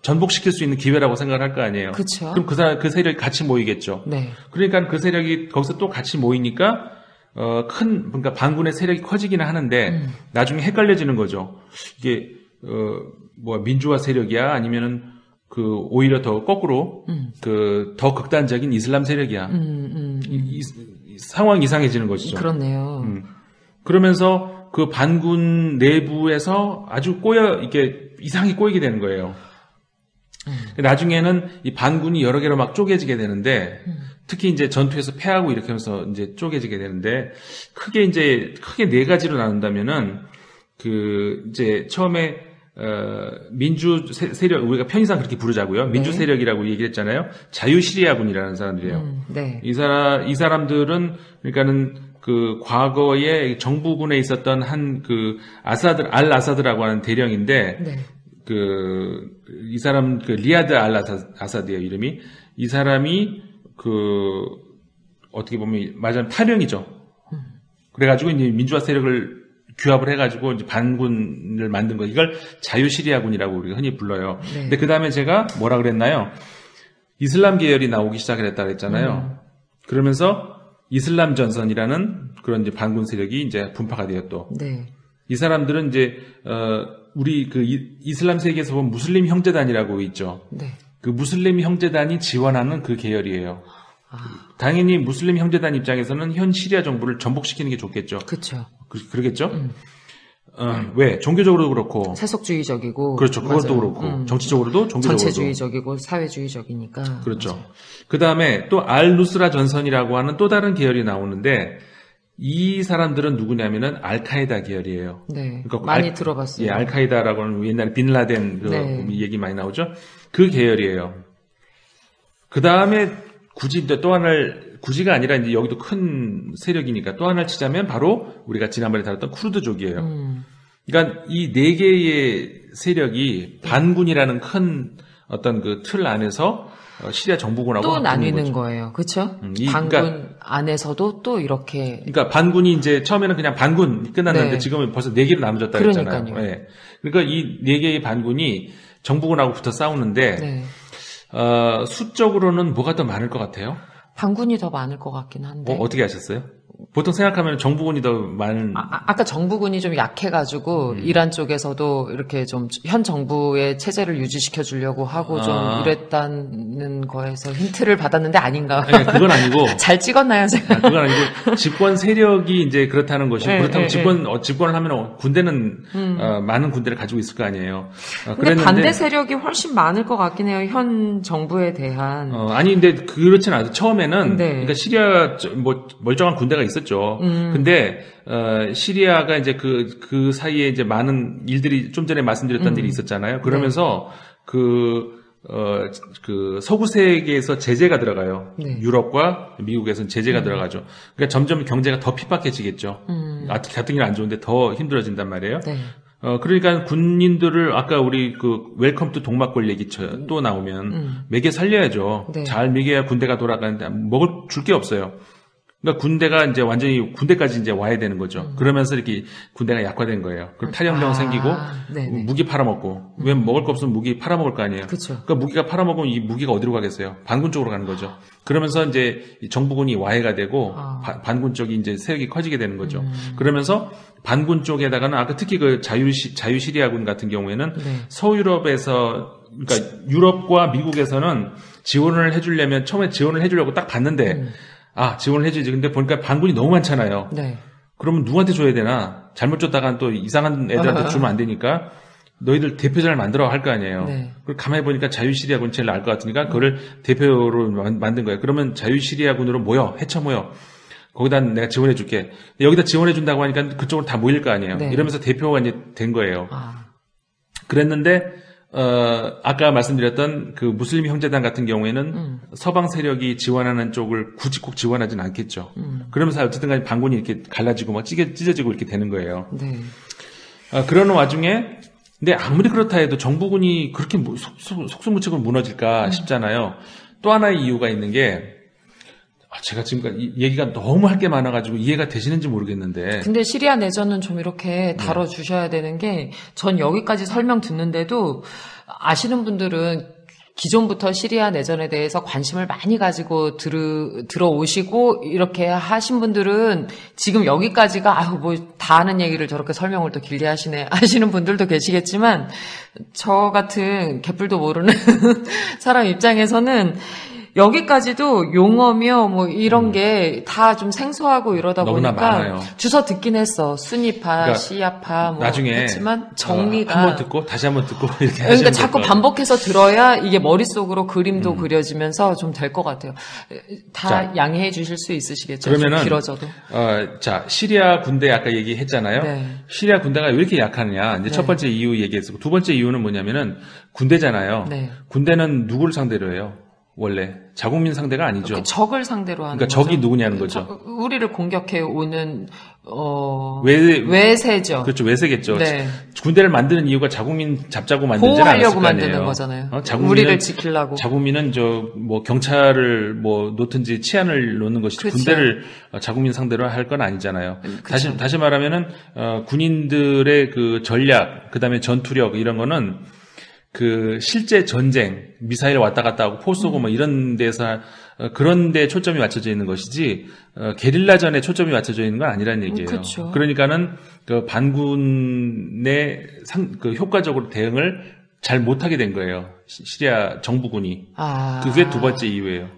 전복시킬 수 있는 기회라고 생각을 할 거 아니에요. 그쵸. 그럼 그 세력이 같이 모이겠죠. 네. 그러니까 그 세력이 거기서 또 같이 모이니까 그러니까 반군의 세력이 커지기는 하는데 나중에 헷갈려지는 거죠. 이게 민주화 세력이야 아니면은 오히려 더 거꾸로 더 극단적인 이슬람 세력이야. 이 상황이 이상해지는 것이죠. 그렇네요. 그러면서 그 반군 내부에서 아주 이게 이상하게 꼬이게 되는 거예요. 나중에는 이 반군이 여러 개로 막 쪼개지게 되는데, 특히 이제 전투에서 패하고 이렇게 하면서 이제 쪼개지게 되는데, 크게 네 가지로 나눈다면은, 이제 처음에, 민주 세력, 우리가 편의상 그렇게 부르자고요. 민주 세력이라고 얘기를 했잖아요. 자유시리아군이라는 사람들이에요. 네. 이 사람들은, 그러니까는 과거에 정부군에 있었던 알 아사드라고 하는 대령인데, 네. 이 사람, 리아드 알 아사드예요, 이름이. 이 사람이, 어떻게 보면, 맞아요, 탈영이죠. 그래가지고, 이제 민주화 세력을 규합을 해가지고, 이제 반군을 만든 거. 이걸 자유시리아군이라고 우리가 흔히 불러요. 네. 근데 그 다음에 제가 뭐라 그랬나요? 이슬람 계열이 나오기 시작했다 그랬잖아요. 그러면서, 이슬람 전선이라는 그런 이제 반군 세력이 이제 분파가 되었또. 네. 이 사람들은 이제, 우리 이슬람 세계에서 보면 무슬림 형제단이라고 있죠. 네. 그 무슬림 형제단이 지원하는 그 계열이에요. 당연히 무슬림 형제단 입장에서는 현 시리아 정부를 전복시키는 게 좋겠죠. 그렇죠. 그러겠죠? 왜? 종교적으로도 그렇고. 세속주의적이고. 그렇죠. 그것도 그렇고. 정치적으로도 종교적으로도. 전체주의적이고 사회주의적이니까. 그렇죠. 그 다음에 또 알누스라 전선이라고 하는 또 다른 계열이 나오는데 이 사람들은 누구냐면은 알카에다 계열이에요. 네. 그러니까 많이 들어봤어요. 예, 알카에다라고 하는 옛날에 빈라덴 네. 얘기 많이 나오죠. 그 계열이에요. 그 다음에 구지가 아니라 이제 여기도 큰 세력이니까 또 하나를 치자면 바로 우리가 지난번에 다뤘던 쿠르드족이에요. 그러니까 이 네 개의 세력이 반군이라는 큰 어떤 틀 안에서 시리아 정부군하고 또 나뉘는 거예요. 그렇죠? 반군 그러니까, 안에서도 또 이렇게 그러니까 반군이 이제 처음에는 그냥 반군 끝났는데 네. 지금은 벌써 네 개로 나눠졌다 그랬잖아요. 네. 그러니까 이 네 개의 반군이 정부군하고 붙어 싸우는데 네. 수적으로는 뭐가 더 많을 것 같아요? 반군이 더 많을 것 같긴 한데. 어떻게 하셨어요? 보통 생각하면 정부군이 더 많은. 아까 정부군이 좀 약해가지고 이란 쪽에서도 이렇게 좀 현 정부의 체제를 유지시켜 주려고 하고 좀 이랬다는 거에서 힌트를 받았는데 아닌가? 네, 그건 아니고. 잘 찍었나요, 제가? 그건 아니고 집권 세력이 이제 그렇다는 것이고 그렇다면 집권을 하면 군대는 많은 군대를 가지고 있을 거 아니에요. 근데 반대 세력이 훨씬 많을 것 같긴 해요. 현 정부에 대한. 아니 근데 그렇진 않아요. 처음에는 네. 그러니까 시리아 멀쩡한 군대가 있었죠. 근데 시리아가 이제 그 사이에 이제 많은 일들이 좀 전에 말씀드렸던 일이 있었잖아요. 그러면서 네. 서구 세계에서 제재가 들어가요. 네. 유럽과 미국에서는 제재가 들어가죠. 그러니까 점점 경제가 더 핍박해지겠죠. 가뜩 일 안 좋은데 더 힘들어진단 말이에요. 네. 그러니까 군인들을 아까 우리 웰컴 투 동막골 얘기 또 나오면 먹여 살려야죠. 네. 잘 먹여야 군대가 돌아가는데 줄 게 없어요. 그러니까 군대가 이제 완전히 군대까지 이제 와야 되는 거죠. 그러면서 이렇게 군대가 약화된 거예요. 그럼 탈영병 생기고 네네. 무기 팔아먹고 왜 먹을 거 없으면 무기 팔아먹을 거 아니에요. 그쵸. 그러니까 무기가 팔아먹으면 이 무기가 어디로 가겠어요? 반군 쪽으로 가는 거죠. 그러면서 이제 정부군이 와해가 되고 반군 쪽이 이제 세력이 커지게 되는 거죠. 그러면서 반군 쪽에다가는 아까 특히 자유시리아군 같은 경우에는 네. 서유럽에서 그러니까 유럽과 미국에서는 지원을 해주려면 처음에 지원을 해주려고 딱 봤는데 지원을 해주지. 근데 보니까 반군이 너무 많잖아요. 네. 그러면 누구한테 줘야 되나? 잘못 줬다간 또 이상한 애들한테 주면 안 되니까, 너희들 대표자를 만들어 할 거 아니에요. 네. 그걸 가만히 보니까 자유시리아군이 제일 나을 것 같으니까 그거를 대표로 만든 거예요. 그러면 자유시리아군으로 모여, 헤쳐 모여. 거기다 내가 지원해 줄게. 여기다 지원해 준다고 하니까 그쪽으로 다 모일 거 아니에요. 네. 이러면서 대표가 이제 된 거예요. 그랬는데 아까 말씀드렸던 그 무슬림 형제단 같은 경우에는 서방 세력이 지원하는 쪽을 굳이 꼭 지원하진 않겠죠. 그러면서 어쨌든 간에 반군이 이렇게 갈라지고 막 찢어지고 이렇게 되는 거예요. 네. 그러는 와중에 근데 아무리 그렇다 해도 정부군이 그렇게 속수무책으로 무너질까 싶잖아요. 또 하나의 이유가 있는 게 제가 지금까지 얘기가 너무 할 게 많아가지고 이해가 되시는지 모르겠는데. 근데 시리아 내전은 좀 이렇게 다뤄주셔야 되는 게 전 여기까지 설명 듣는데도 아시는 분들은 기존부터 시리아 내전에 대해서 관심을 많이 가지고 들어오시고 이렇게 하신 분들은 지금 여기까지가 뭐 다 아는 얘기를 저렇게 설명을 또 길게 하시네 하시는 분들도 계시겠지만 저 같은 개뿔도 모르는 사람 입장에서는 여기까지도 용어며 뭐 이런 게 다 좀 생소하고 이러다 보니까 많아요. 주워 듣긴 했어. 수니파, 그러니까 시아파 뭐 나중에 했지만 정리가 한번 듣고 다시 한번 듣고 이렇게 그러니까 자꾸 반복해서 들어야 이게 머릿속으로 그림도 그려지면서 좀 될 것 같아요. 다 양해해 주실 수 있으시겠죠? 그러면은 길어져도. 자, 시리아 군대 아까 얘기했잖아요. 네. 시리아 군대가 왜 이렇게 약하느냐. 이제 네. 첫 번째 이유 얘기했고 두 번째 이유는 뭐냐면은 군대잖아요. 네. 군대는 누구를 상대로 해요? 원래 자국민 상대가 아니죠. 적을 상대로 하는 그러니까 거죠. 적이 누구냐는 거죠. 우리를 공격해 오는 외세죠. 그렇죠. 외세겠죠. 네. 군대를 만드는 이유가 자국민 잡자고 만들지 않았을 거 아니에요. 보호하려고 만드는 거잖아요. 우리를 지키려고. 자국민은 뭐 경찰을 뭐 놓든지 치안을 놓는 것이지 그쵸. 군대를 자국민 상대로 할 건 아니잖아요. 다시 말하면은 군인들의 그 전략, 그다음에 전투력 이런 거는 그 실제 전쟁, 미사일 왔다 갔다 하고 포 쏘고 뭐 이런 데서 그런 데 초점이 맞춰져 있는 것이지 게릴라전에 초점이 맞춰져 있는 건 아니라는 얘기예요. 그렇죠. 그러니까는 그 반군의 그 효과적으로 대응을 잘 못하게 된 거예요. 시리아 정부군이. 그게 두 번째 이유예요.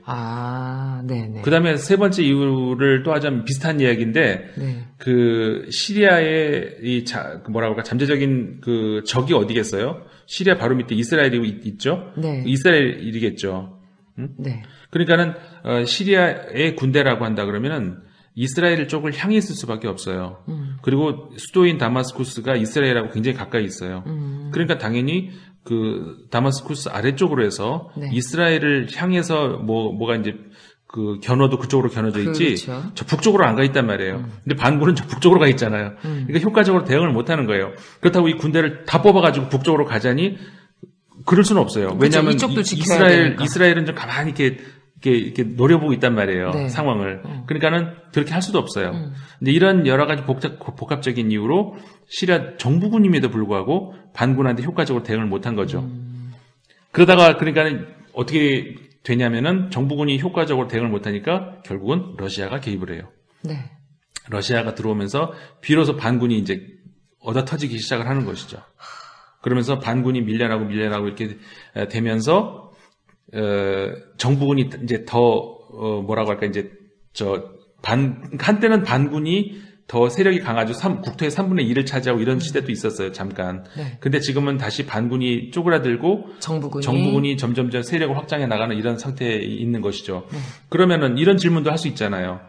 네네. 그 다음에 세 번째 이유를 또 하자면 비슷한 이야기인데, 네. 그 시리아의 뭐라고 할까 잠재적인 그 적이 어디겠어요? 시리아 바로 밑에 이스라엘이 있죠. 네. 이스라엘이겠죠. 응? 네. 그러니까는 시리아의 군대라고 한다 그러면은 이스라엘 쪽을 향해 있을 수밖에 없어요. 그리고 수도인 다마스쿠스가 이스라엘하고 굉장히 가까이 있어요. 그러니까 당연히 그 다마스쿠스 아래쪽으로 해서 네. 이스라엘을 향해서 뭐가 이제 그 견워도 그쪽으로 견워져 있지. 그렇죠. 저 북쪽으로 안 가 있단 말이에요. 근데 반군은 저 북쪽으로 가 있잖아요. 그러니까 효과적으로 대응을 못 하는 거예요. 그렇다고 이 군대를 다 뽑아가지고 북쪽으로 가자니 그럴 수는 없어요. 왜냐하면 이스라엘은 좀 가만히 이렇게 노려보고 있단 말이에요. 네. 상황을. 그러니까는 그렇게 할 수도 없어요. 근데 이런 여러 가지 복합적인 이유로 시리아 정부군임에도 불구하고 반군한테 효과적으로 대응을 못한 거죠. 그러다가 그러니까는 어떻게 되냐면은 정부군이 효과적으로 대응을 못하니까 결국은 러시아가 개입을 해요. 네. 러시아가 들어오면서 비로소 반군이 이제 얻어 터지기 시작을 하는 것이죠. 그러면서 반군이 밀려나고 이렇게 되면서 정부군이 이제 더 뭐라고 할까 이제 한때는 반군이 더 세력이 강하죠. 국토의 3분의 1을 차지하고 이런 시대도 있었어요. 잠깐. 네. 근데 지금은 다시 반군이 쪼그라들고 정부군이 점점 세력을 확장해 나가는 이런 상태에 있는 것이죠. 그러면은 이런 질문도 할 수 있잖아요.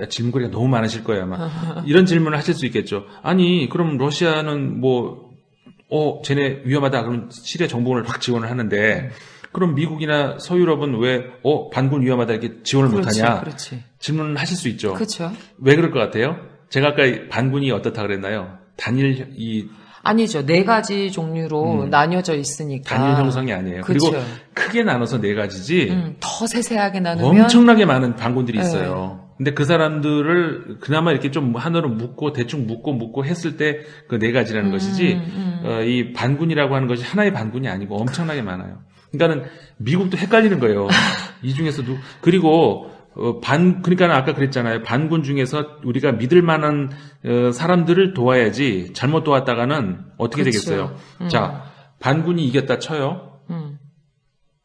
질문거리가 너무 많으실 거예요, 아마. 이런 질문을 하실 수 있겠죠. 아니, 그럼 러시아는 쟤네 위험하다. 그럼 시리아 정부군을 확 지원을 하는데 그럼 미국이나 서유럽은 왜 반군 위험하다 이렇게 지원을 못하냐? 그렇지. 질문을 하실 수 있죠. 그렇죠. 왜 그럴 것 같아요? 제가 아까 반군이 어떻다 그랬나요? 아니죠. 4가지 종류로 나뉘어져 있으니까. 단일 형성이 아니에요. 그렇죠. 그리고 크게 나눠서 4가지지. 더 세세하게 나누면 엄청나게 많은 반군들이 있어요. 근데 그 사람들을 그나마 이렇게 좀 하나로 묶고 대충 묶고 했을 때 그 4가지라는 것이지 이 반군이라고 하는 것이 하나의 반군이 아니고 엄청나게 많아요. 그러니까는 미국도 헷갈리는 거예요. 이 중에서도 그리고 그러니까 아까 그랬잖아요. 반군 중에서 우리가 믿을 만한 사람들을 도와야지 잘못 도왔다가는 어떻게 그렇죠. 되겠어요? 자, 반군이 이겼다 쳐요.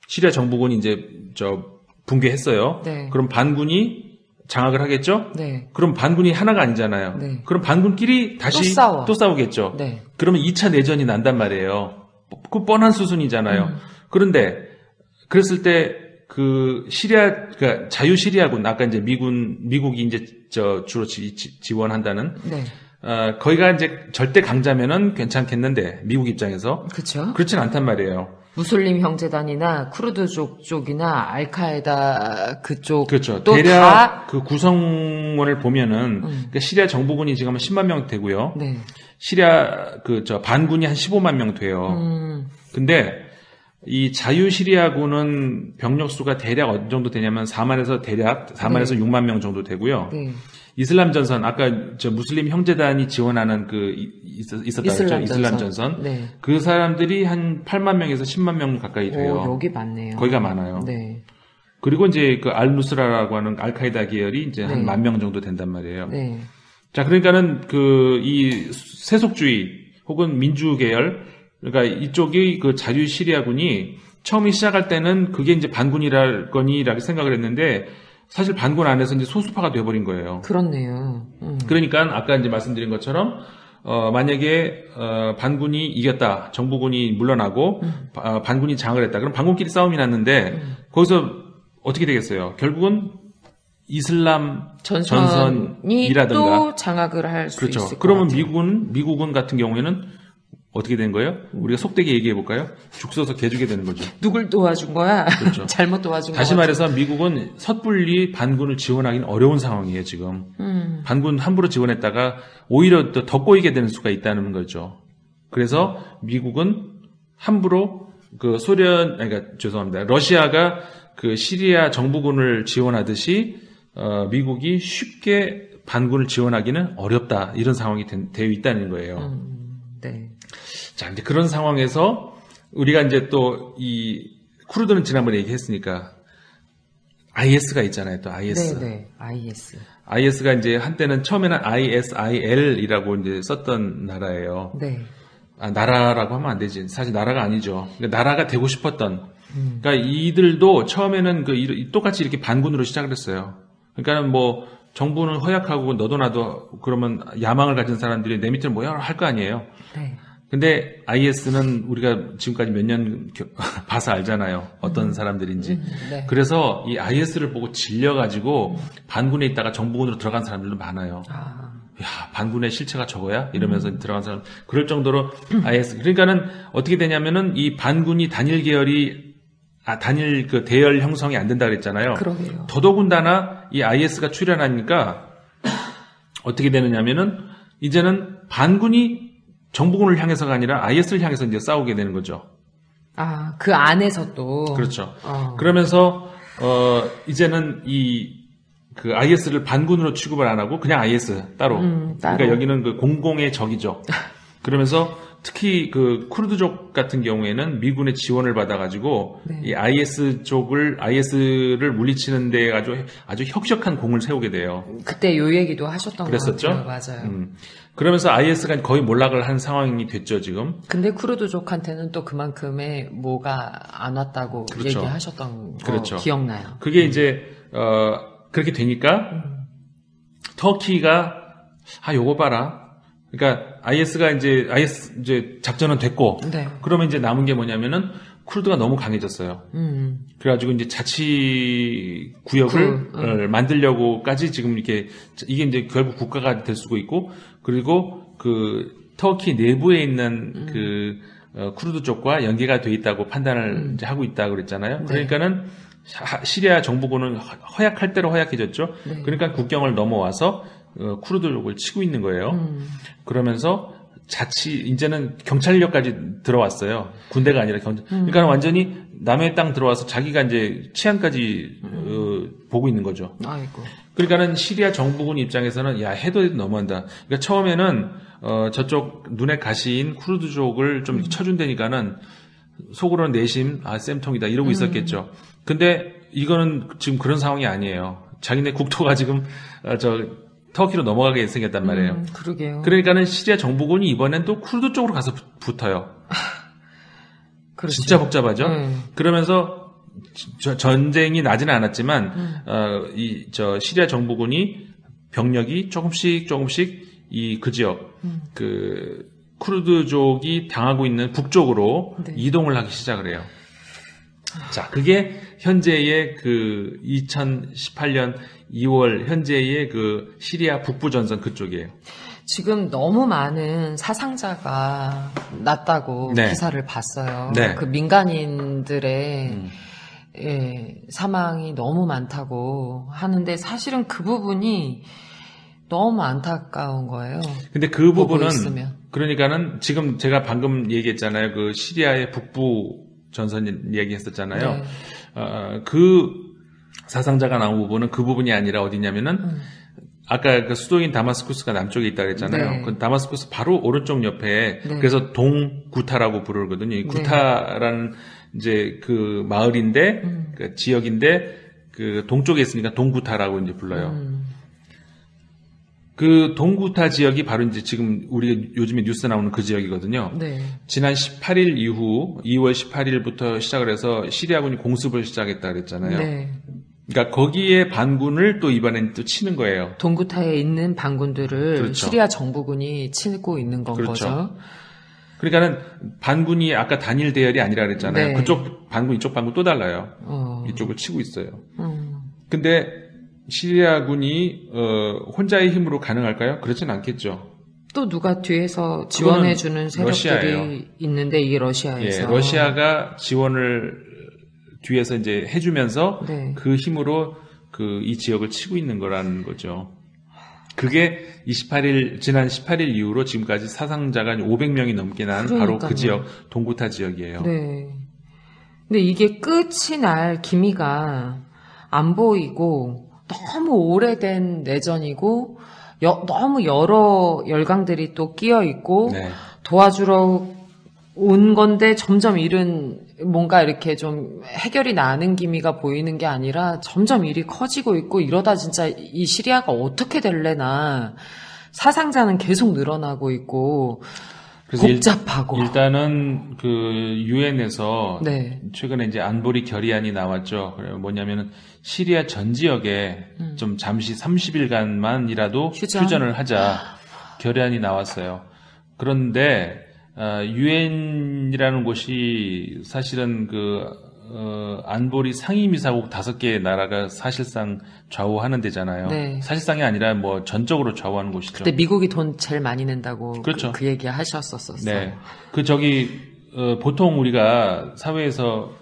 시리아 정부군이 이제 붕괴했어요. 네. 그럼 반군이 장악을 하겠죠? 네. 그럼 반군이 하나가 아니잖아요. 네. 그럼 반군끼리 다시 또 싸우겠죠? 네. 그러면 2차 내전이 난단 말이에요. 그 뻔한 수순이잖아요. 그런데 그랬을 때 그 시리아, 그러니까 자유 시리아군, 아까 이제 미국이 이제 주로 지원한다는. 네. 거기가 이제 절대 강자면은 괜찮겠는데, 미국 입장에서. 그쵸. 그렇진 않단 말이에요. 무슬림 형제단이나 쿠르드족 쪽이나 알카에다 그쪽. 그렇죠. 대략 그 구성원을 보면은, 그러니까 시리아 정부군이 지금 한 10만 명 되고요. 네. 시리아, 반군이 한 15만 명 돼요. 근데, 이 자유 시리아군은 병력 수가 대략 어느 정도 되냐면 4만에서 6만 명 정도 되고요. 네. 이슬람 전선, 아까 무슬림 형제단이 지원하는 있었다 그랬죠? 이슬람 전선. 네. 그 사람들이 한 8만 명에서 10만 명 가까이 돼요. 여기 많네요. 거기가 많아요. 네. 그리고 이제 그 알누스라라고 하는 알카이다 계열이 이제 한 1만 명 정도 된단 말이에요. 네. 자, 그러니까는 이 세속주의 혹은 민주 계열, 그러니까 이쪽이 그 자유 시리아군이 처음에 시작할 때는 그게 이제 반군이랄 거니라고 생각을 했는데 사실 반군 안에서 이제 소수파가 돼버린 거예요. 그렇네요. 그러니까 아까 이제 말씀드린 것처럼 만약에 반군이 이겼다, 정부군이 물러나고 반군이 장을 했다, 그럼 반군끼리 싸움이 났는데 거기서 어떻게 되겠어요? 결국은 이슬람 전선이라든가 또 장악을 할 수 그렇죠. 있을 것 그러면 같아요. 미국은 같은 경우에는 어떻게 된 거예요? 우리가 속되게 얘기해 볼까요? 죽 써서 개주게 되는 거죠. 누굴 도와준 거야? 그렇죠. 잘못 도와준 거야. 다시 말해서 미국은 섣불리 반군을 지원하기는 어려운 상황이에요, 지금. 반군 함부로 지원했다가 오히려 더 꼬이게 되는 수가 있다는 거죠. 그래서 미국은 함부로 러시아가 그 시리아 정부군을 지원하듯이 미국이 쉽게 반군을 지원하기는 어렵다, 이런 상황이 되어 있다는 거예요. 네. 자, 이제 그런 상황에서 우리가 이제 또 이 쿠르드는 지난번에 얘기했으니까 IS가 있잖아요. 또 IS. 네, IS. IS가 이제 한때는 처음에는 ISIL이라고 이제 썼던 나라예요. 네. 나라라고 하면 안 되지. 사실 나라가 아니죠. 그러니까 나라가 되고 싶었던. 그러니까 이들도 처음에는 똑같이 이렇게 반군으로 시작을 했어요. 그러니까 뭐 정부는 허약하고 너도 나도 그러면 야망을 가진 사람들이 내 밑을 뭐야 할 거 아니에요. 네. 근데 IS는 우리가 지금까지 몇 년 봐서 알잖아요. 어떤 사람들인지. 네. 그래서 이 IS를 보고 질려가지고 반군에 있다가 정부군으로 들어간 사람들도 많아요. 야, 반군의 실체가 저거야? 이러면서 들어간 사람. 그럴 정도로 IS. 그러니까는 어떻게 되냐면은 이 반군이 단일 대열 형성이 안 된다 그랬잖아요. 그러게요. 더더군다나 이 IS가 출현하니까 어떻게 되느냐면은 이제는 반군이 정부군을 향해서가 아니라 IS를 향해서 이제 싸우게 되는 거죠. 그 안에서 또. 그렇죠. 그러면서, 이제는 그 IS를 반군으로 취급을 안 하고 그냥 IS 따로. 그러니까 여기는 그 공공의 적이죠. 그러면서 특히 그 쿠르드족 같은 경우에는 미군의 지원을 받아가지고 네. 이 IS를 물리치는 데 아주 혁혁한 공을 세우게 돼요. 그때 요 얘기도 하셨던 그랬었죠? 것 같아요. 맞아요. 그러면서 IS가 거의 몰락을 한 상황이 됐죠, 지금. 근데 쿠르드족한테는 또 그만큼의 뭐가 안 왔다고 그렇죠. 얘기하셨던 거 그렇죠. 기억나요. 그게 이제 그렇게 되니까 터키가 요거 봐라. 그러니까 IS 이제 작전은 됐고, 네. 그러면 이제 남은 게 뭐냐면은 쿠르드가 너무 강해졌어요. 그래가지고 이제 자치 구역을 만들려고까지 지금 이게 이제 결국 국가가 될 수가 있고, 그리고 그 터키 내부에 있는 쿠르드 쪽과 연계가 돼 있다고 판단을 이제 하고 있다고 그랬잖아요. 네. 그러니까는 시리아 정부군은 허약할 대로 허약해졌죠. 네. 그러니까 국경을 넘어와서 쿠르드족을 치고 있는 거예요. 그러면서 이제는 경찰력까지 들어왔어요. 군대가 아니라 그러니까 완전히 남의 땅 들어와서 자기가 이제 치안까지 보고 있는 거죠. 아이고. 그러니까는 시리아 정부군 입장에서는 해도 너무한다. 그러니까 처음에는 저쪽 눈에 가시인 쿠르드족을 좀 쳐준다니까는 속으로는 내심 쌤통이다 이러고 있었겠죠. 근데 이거는 지금 그런 상황이 아니에요. 자기네 국토가 지금 터키로 넘어가게 생겼단 말이에요. 그러게요. 그러니까는 시리아 정부군이 이번엔 또 쿠르드 쪽으로 가서 붙어요. 그렇죠. 진짜 복잡하죠. 그러면서 전쟁이 나지는 않았지만 시리아 정부군이 병력이 조금씩 그 지역 쿠르드족이 당하고 있는 북쪽으로 네. 이동을 하기 시작을 해요. 자, 그게 현재의 그 2018년 2월 현재의 그 시리아 북부 전선 그쪽이에요. 지금 너무 많은 사상자가 났다고 네. 기사를 봤어요. 네. 그 민간인들의 예, 사망이 너무 많다고 하는데 사실은 그 부분이 너무 안타까운 거예요. 근데 그 부분은 그러니까는 지금 제가 방금 얘기했잖아요. 그 시리아의 북부 전선 얘기했었잖아요. 네. 그 사상자가 나온 부분은 그 부분이 아니라 어디냐면은 아까 그 수도인 다마스쿠스가 남쪽에 있다 그랬잖아요. 네. 그 다마스쿠스 바로 오른쪽 옆에 네. 그래서 동구타라고 부르거든요. 이 구타라는 이제 그 마을인데 그 지역인데 그 동쪽에 있으니까 동구타라고 이제 불러요. 그 동구타 지역이 바로 이제 지금 우리가 요즘에 뉴스 나오는 그 지역이거든요. 네. 지난 18일 이후 2월 18일부터 시작을 해서 시리아군이 공습을 시작했다 그랬잖아요. 네. 그러니까 거기에 반군을 또 이번엔 또 치는 거예요. 동구타에 있는 반군들을 그렇죠. 시리아 정부군이 치고 있는 건 그렇죠. 거죠. 그러니까는 반군이 아까 단일 대열이 아니라 그랬잖아요. 네. 그쪽 반군 이쪽 반군 또 달라요. 이쪽을 치고 있어요. 근데 시리아군이 혼자의 힘으로 가능할까요? 그렇진 않겠죠. 또 누가 뒤에서 지원해주는 세력들이 러시아예요. 있는데 이게 러시아에서. 예, 러시아가 지원을 뒤에서 이제 해주면서 네. 그 힘으로 이 지역을 치고 있는 거라는 거죠. 그게 지난 18일 이후로 지금까지 사상자가 500명이 넘게 난 바로 그 지역, 동구타 지역이에요. 네. 근데 이게 끝이 날 기미가 안 보이고, 너무 오래된 내전이고 너무 여러 열강들이 또 끼어 있고 네. 도와주러 온 건데 점점 일은 뭔가 이렇게 좀 해결이 나는 기미가 보이는 게 아니라 점점 일이 커지고 있고 이러다 진짜 이 시리아가 어떻게 될래나 사상자는 계속 늘어나고 있고 복잡하고 일단은 그 유엔에서 네. 최근에 이제 안보리 결의안이 나왔죠. 뭐냐면은 시리아 전 지역에 좀 잠시 30일간만이라도 휴전을 하자 결의안이 나왔어요. 그런데 유엔이라는 곳이 사실은 안보리 상임이사국 5개의 나라가 사실상 좌우하는 데잖아요. 네. 사실상이 아니라 뭐 전적으로 좌우하는 곳이죠. 그때 미국이 돈 제일 많이 낸다고 그렇죠. 그 얘기 하셨었어요. 네. 보통 우리가 사회에서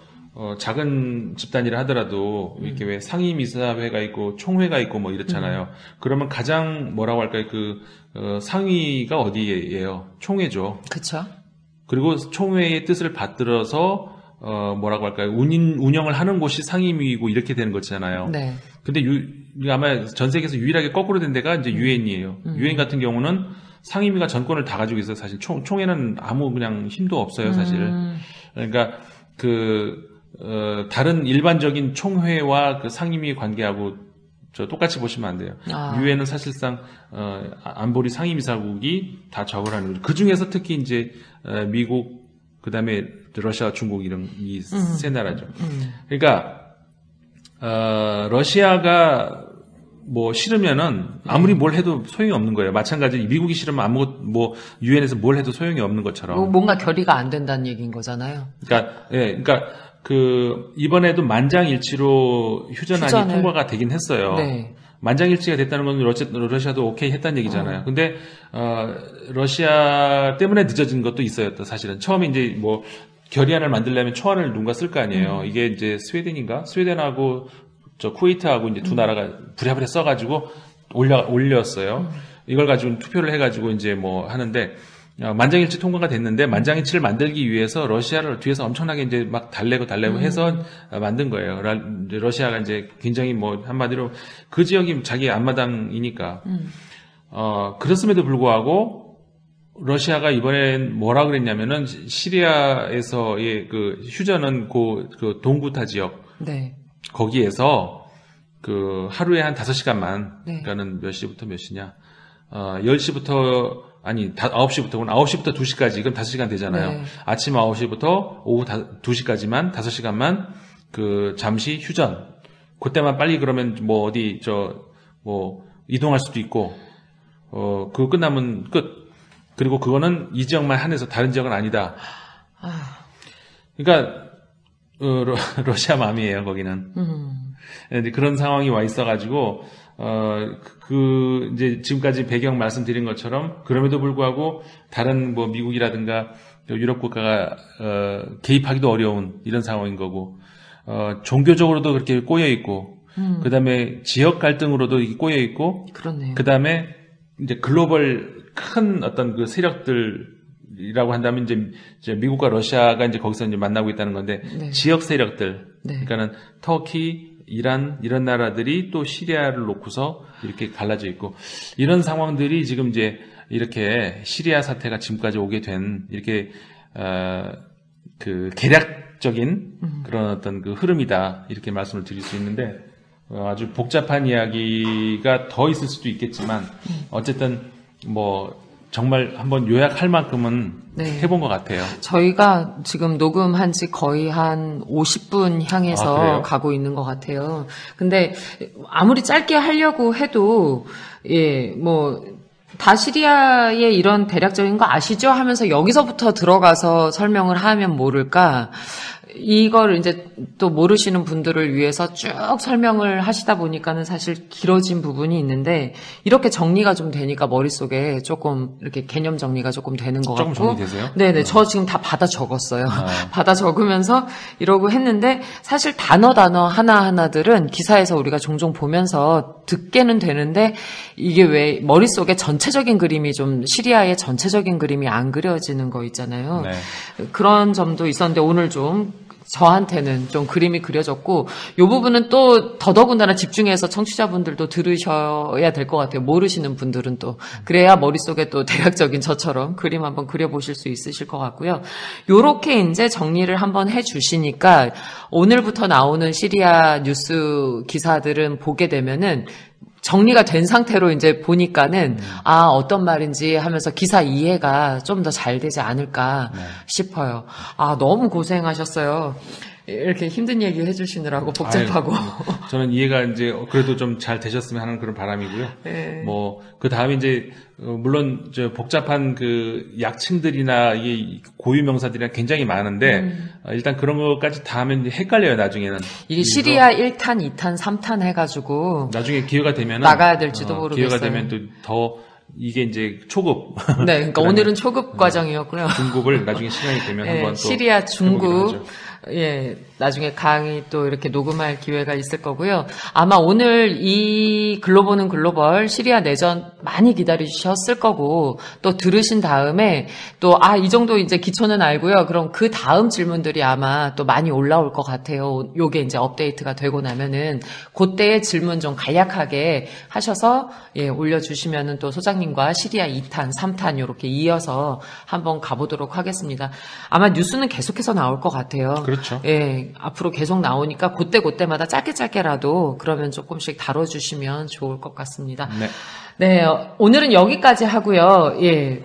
작은 집단이라 하더라도 이렇게 왜 상임이사회가 있고 총회가 있고 뭐 이렇잖아요. 그러면 가장 뭐라고 할까요? 상위가 어디예요? 총회죠. 그렇죠. 그리고 총회의 뜻을 받들어서 뭐라고 할까요? 운영을 하는 곳이 상임위이고 이렇게 되는 거잖아요. 네. 근데 아마 전 세계에서 유일하게 거꾸로 된 데가 이제 유엔이에요. 유엔 같은 경우는 상임위가 전권을 다 가지고 있어요. 사실 총회는 아무 그냥 힘도 없어요, 사실. 그러니까 다른 일반적인 총회와 그 상임위 관계하고 똑같이 보시면 안 돼요. 유엔은 사실상 안보리 상임이사국이 다 좌우를 하는 거죠. 그 중에서 특히 이제 미국, 그다음에 러시아, 중국 이런 이 세 나라죠. 그러니까 러시아가 뭐 싫으면은 아무리 뭘 해도 소용이 없는 거예요. 마찬가지로 미국이 싫으면 아무것 유엔에서 뭘 해도 소용이 없는 것처럼. 뭔가 결의가 안 된다는 얘기인 거잖아요. 그러니까 이번에도 만장일치로 휴전안이 통과가 되긴 했어요. 네. 만장일치가 됐다는 건 러시아도 오케이 했다는 얘기잖아요. 근데 러시아 때문에 늦어진 것도 있어요. 사실은 처음에 이제 뭐 결의안을 만들려면 초안을 누군가 쓸 거 아니에요. 이게 이제 스웨덴하고 쿠웨이트하고 이제 두 나라가 부랴부랴 써가지고 올렸어요. 이걸 가지고 투표를 해가지고 이제 뭐 하는데 만장일치 통과가 됐는데 만장일치를 만들기 위해서 러시아를 뒤에서 엄청나게 이제 막 달래고 해서 만든 거예요. 러시아가 이제 굉장히 뭐 한마디로 그 지역이 자기 앞마당이니까. 그렇음에도 불구하고 러시아가 이번엔 뭐라 그랬냐면은 시리아에서의 그 휴전은 그 동구타 지역. 네. 거기에서 하루에 한 5시간만. 네. 그러니까는 몇 시부터 몇 시냐. 10시부터 9시부터 2시까지, 그럼 5시간 되잖아요. 네. 아침 9시부터 오후 2시까지만, 5시간만, 잠시 휴전. 그때만 빨리 그러면 이동할 수도 있고, 그거 끝나면 끝. 그리고 그거는 이 지역만 한해서 다른 지역은 아니다. 그러니까 러시아 맘이에요, 거기는. 그런 상황이 와 있어가지고 이제 지금까지 배경 말씀드린 것처럼 그럼에도 불구하고 다른 뭐 미국이라든가 유럽 국가가 개입하기도 어려운 이런 상황인 거고, 종교적으로도 그렇게 꼬여 있고, 그 다음에 지역 갈등으로도 꼬여 있고, 그렇네요. 그 다음에 이제 글로벌 큰 어떤 그 세력들이라고 한다면 이제 미국과 러시아가 이제 거기서 이제 만나고 있다는 건데, 네. 지역 세력들, 네. 그러니까는 터키, 이란 이런 나라들이 또 시리아를 놓고서 이렇게 갈라져 있고, 이런 상황들이 지금 이제 이렇게 시리아 사태가 지금까지 오게 된 이렇게 그 계략적인 그런 어떤 그 흐름이다, 이렇게 말씀을 드릴 수 있는데, 아주 복잡한 이야기가 더 있을 수도 있겠지만 어쨌든 뭐 정말 한번 요약할 만큼은 네. 해본 것 같아요. 저희가 지금 녹음한 지 거의 한 50분 향해서 가고 있는 것 같아요. 근데 아무리 짧게 하려고 해도 다 시리아의 이런 대략적인 거 아시죠? 하면서 여기서부터 들어가서 설명을 하면 모를까? 이걸 이제 또 모르시는 분들을 위해서 쭉 설명을 하시다 보니까는 사실 길어진 부분이 있는데, 이렇게 정리가 좀 되니까 머릿속에 조금 이렇게 개념 정리가 조금 되는 것 같고. 조금 정리되세요? 네네. 저 지금 다 받아 적었어요. 받아 적으면서 이러고 했는데, 사실 단어 하나하나들은 기사에서 우리가 종종 보면서 듣게는 되는데, 이게 왜 머릿속에 전체적인 그림이 좀, 시리아의 전체적인 그림이 안 그려지는 거 있잖아요. 네. 그런 점도 있었는데, 오늘 좀 저한테는 좀 그림이 그려졌고, 이 부분은 또 더더군다나 집중해서 청취자분들도 들으셔야 될 것 같아요. 모르시는 분들은 또. 그래야 머릿속에 또 대략적인 저처럼 그림 한번 그려보실 수 있으실 것 같고요. 요렇게 이제 정리를 한번 해주시니까 오늘부터 나오는 시리아 뉴스 기사들은 보게 되면은 정리가 된 상태로 이제 보니까는 어떤 말인지 하면서 기사 이해가 좀 더 잘 되지 않을까 싶어요. 너무 고생하셨어요. 이렇게 힘든 얘기 해주시느라고 복잡하고. 저는 이해가 이제 그래도 좀 잘 되셨으면 하는 그런 바람이고요. 네. 그 다음에 이제 물론 저 복잡한 그 약칭들이나 이 고유 명사들이나 굉장히 많은데 일단 그런 것까지 다 하면 헷갈려요, 나중에는. 이게 시리아 1탄, 2탄, 3탄 해가지고 나중에 기회가 되면 나가야 될지도 모르겠어요. 기회가 되면 또 더 이게 이제 초급. 네, 그러니까 오늘은 초급 과정이었고요. 중급을 나중에 시간이 되면 한번 또 시리아 중급. 나중에 강의 또 이렇게 녹음할 기회가 있을 거고요. 아마 오늘 이 글로벌은 글로벌 시리아 내전 많이 기다리셨을 거고, 또 들으신 다음에 또 이 정도 이제 기초는 알고요. 그럼 그 다음 질문들이 아마 또 많이 올라올 것 같아요. 요게 이제 업데이트가 되고 나면은 그때의 질문 좀 간략하게 하셔서 올려주시면은 또 소장님과 시리아 2탄, 3탄 요렇게 이어서 한번 가보도록 하겠습니다. 아마 뉴스는 계속해서 나올 것 같아요. 그렇죠. 앞으로 계속 나오니까 그때마다 짧게라도 그러면 조금씩 다뤄주시면 좋을 것 같습니다. 네, 오늘은 여기까지 하고요.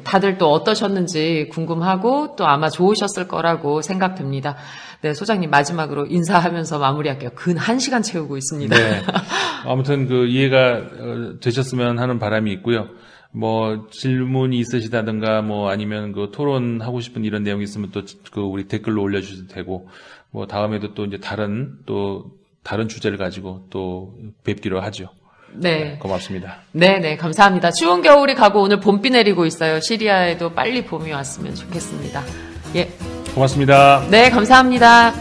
다들 또 어떠셨는지 궁금하고 또 아마 좋으셨을 거라고 생각됩니다. 네, 소장님 마지막으로 인사하면서 마무리할게요. 근 1시간 채우고 있습니다. 네. 아무튼 그 이해가 되셨으면 하는 바람이 있고요. 질문이 있으시다든가, 아니면 그 토론하고 싶은 이런 내용이 있으면 또 그 우리 댓글로 올려주셔도 되고, 다음에도 또 이제 다른 주제를 가지고 또 뵙기로 하죠. 네. 고맙습니다. 네, 감사합니다. 추운 겨울이 가고 오늘 봄비 내리고 있어요. 시리아에도 빨리 봄이 왔으면 좋겠습니다. 고맙습니다. 네, 감사합니다.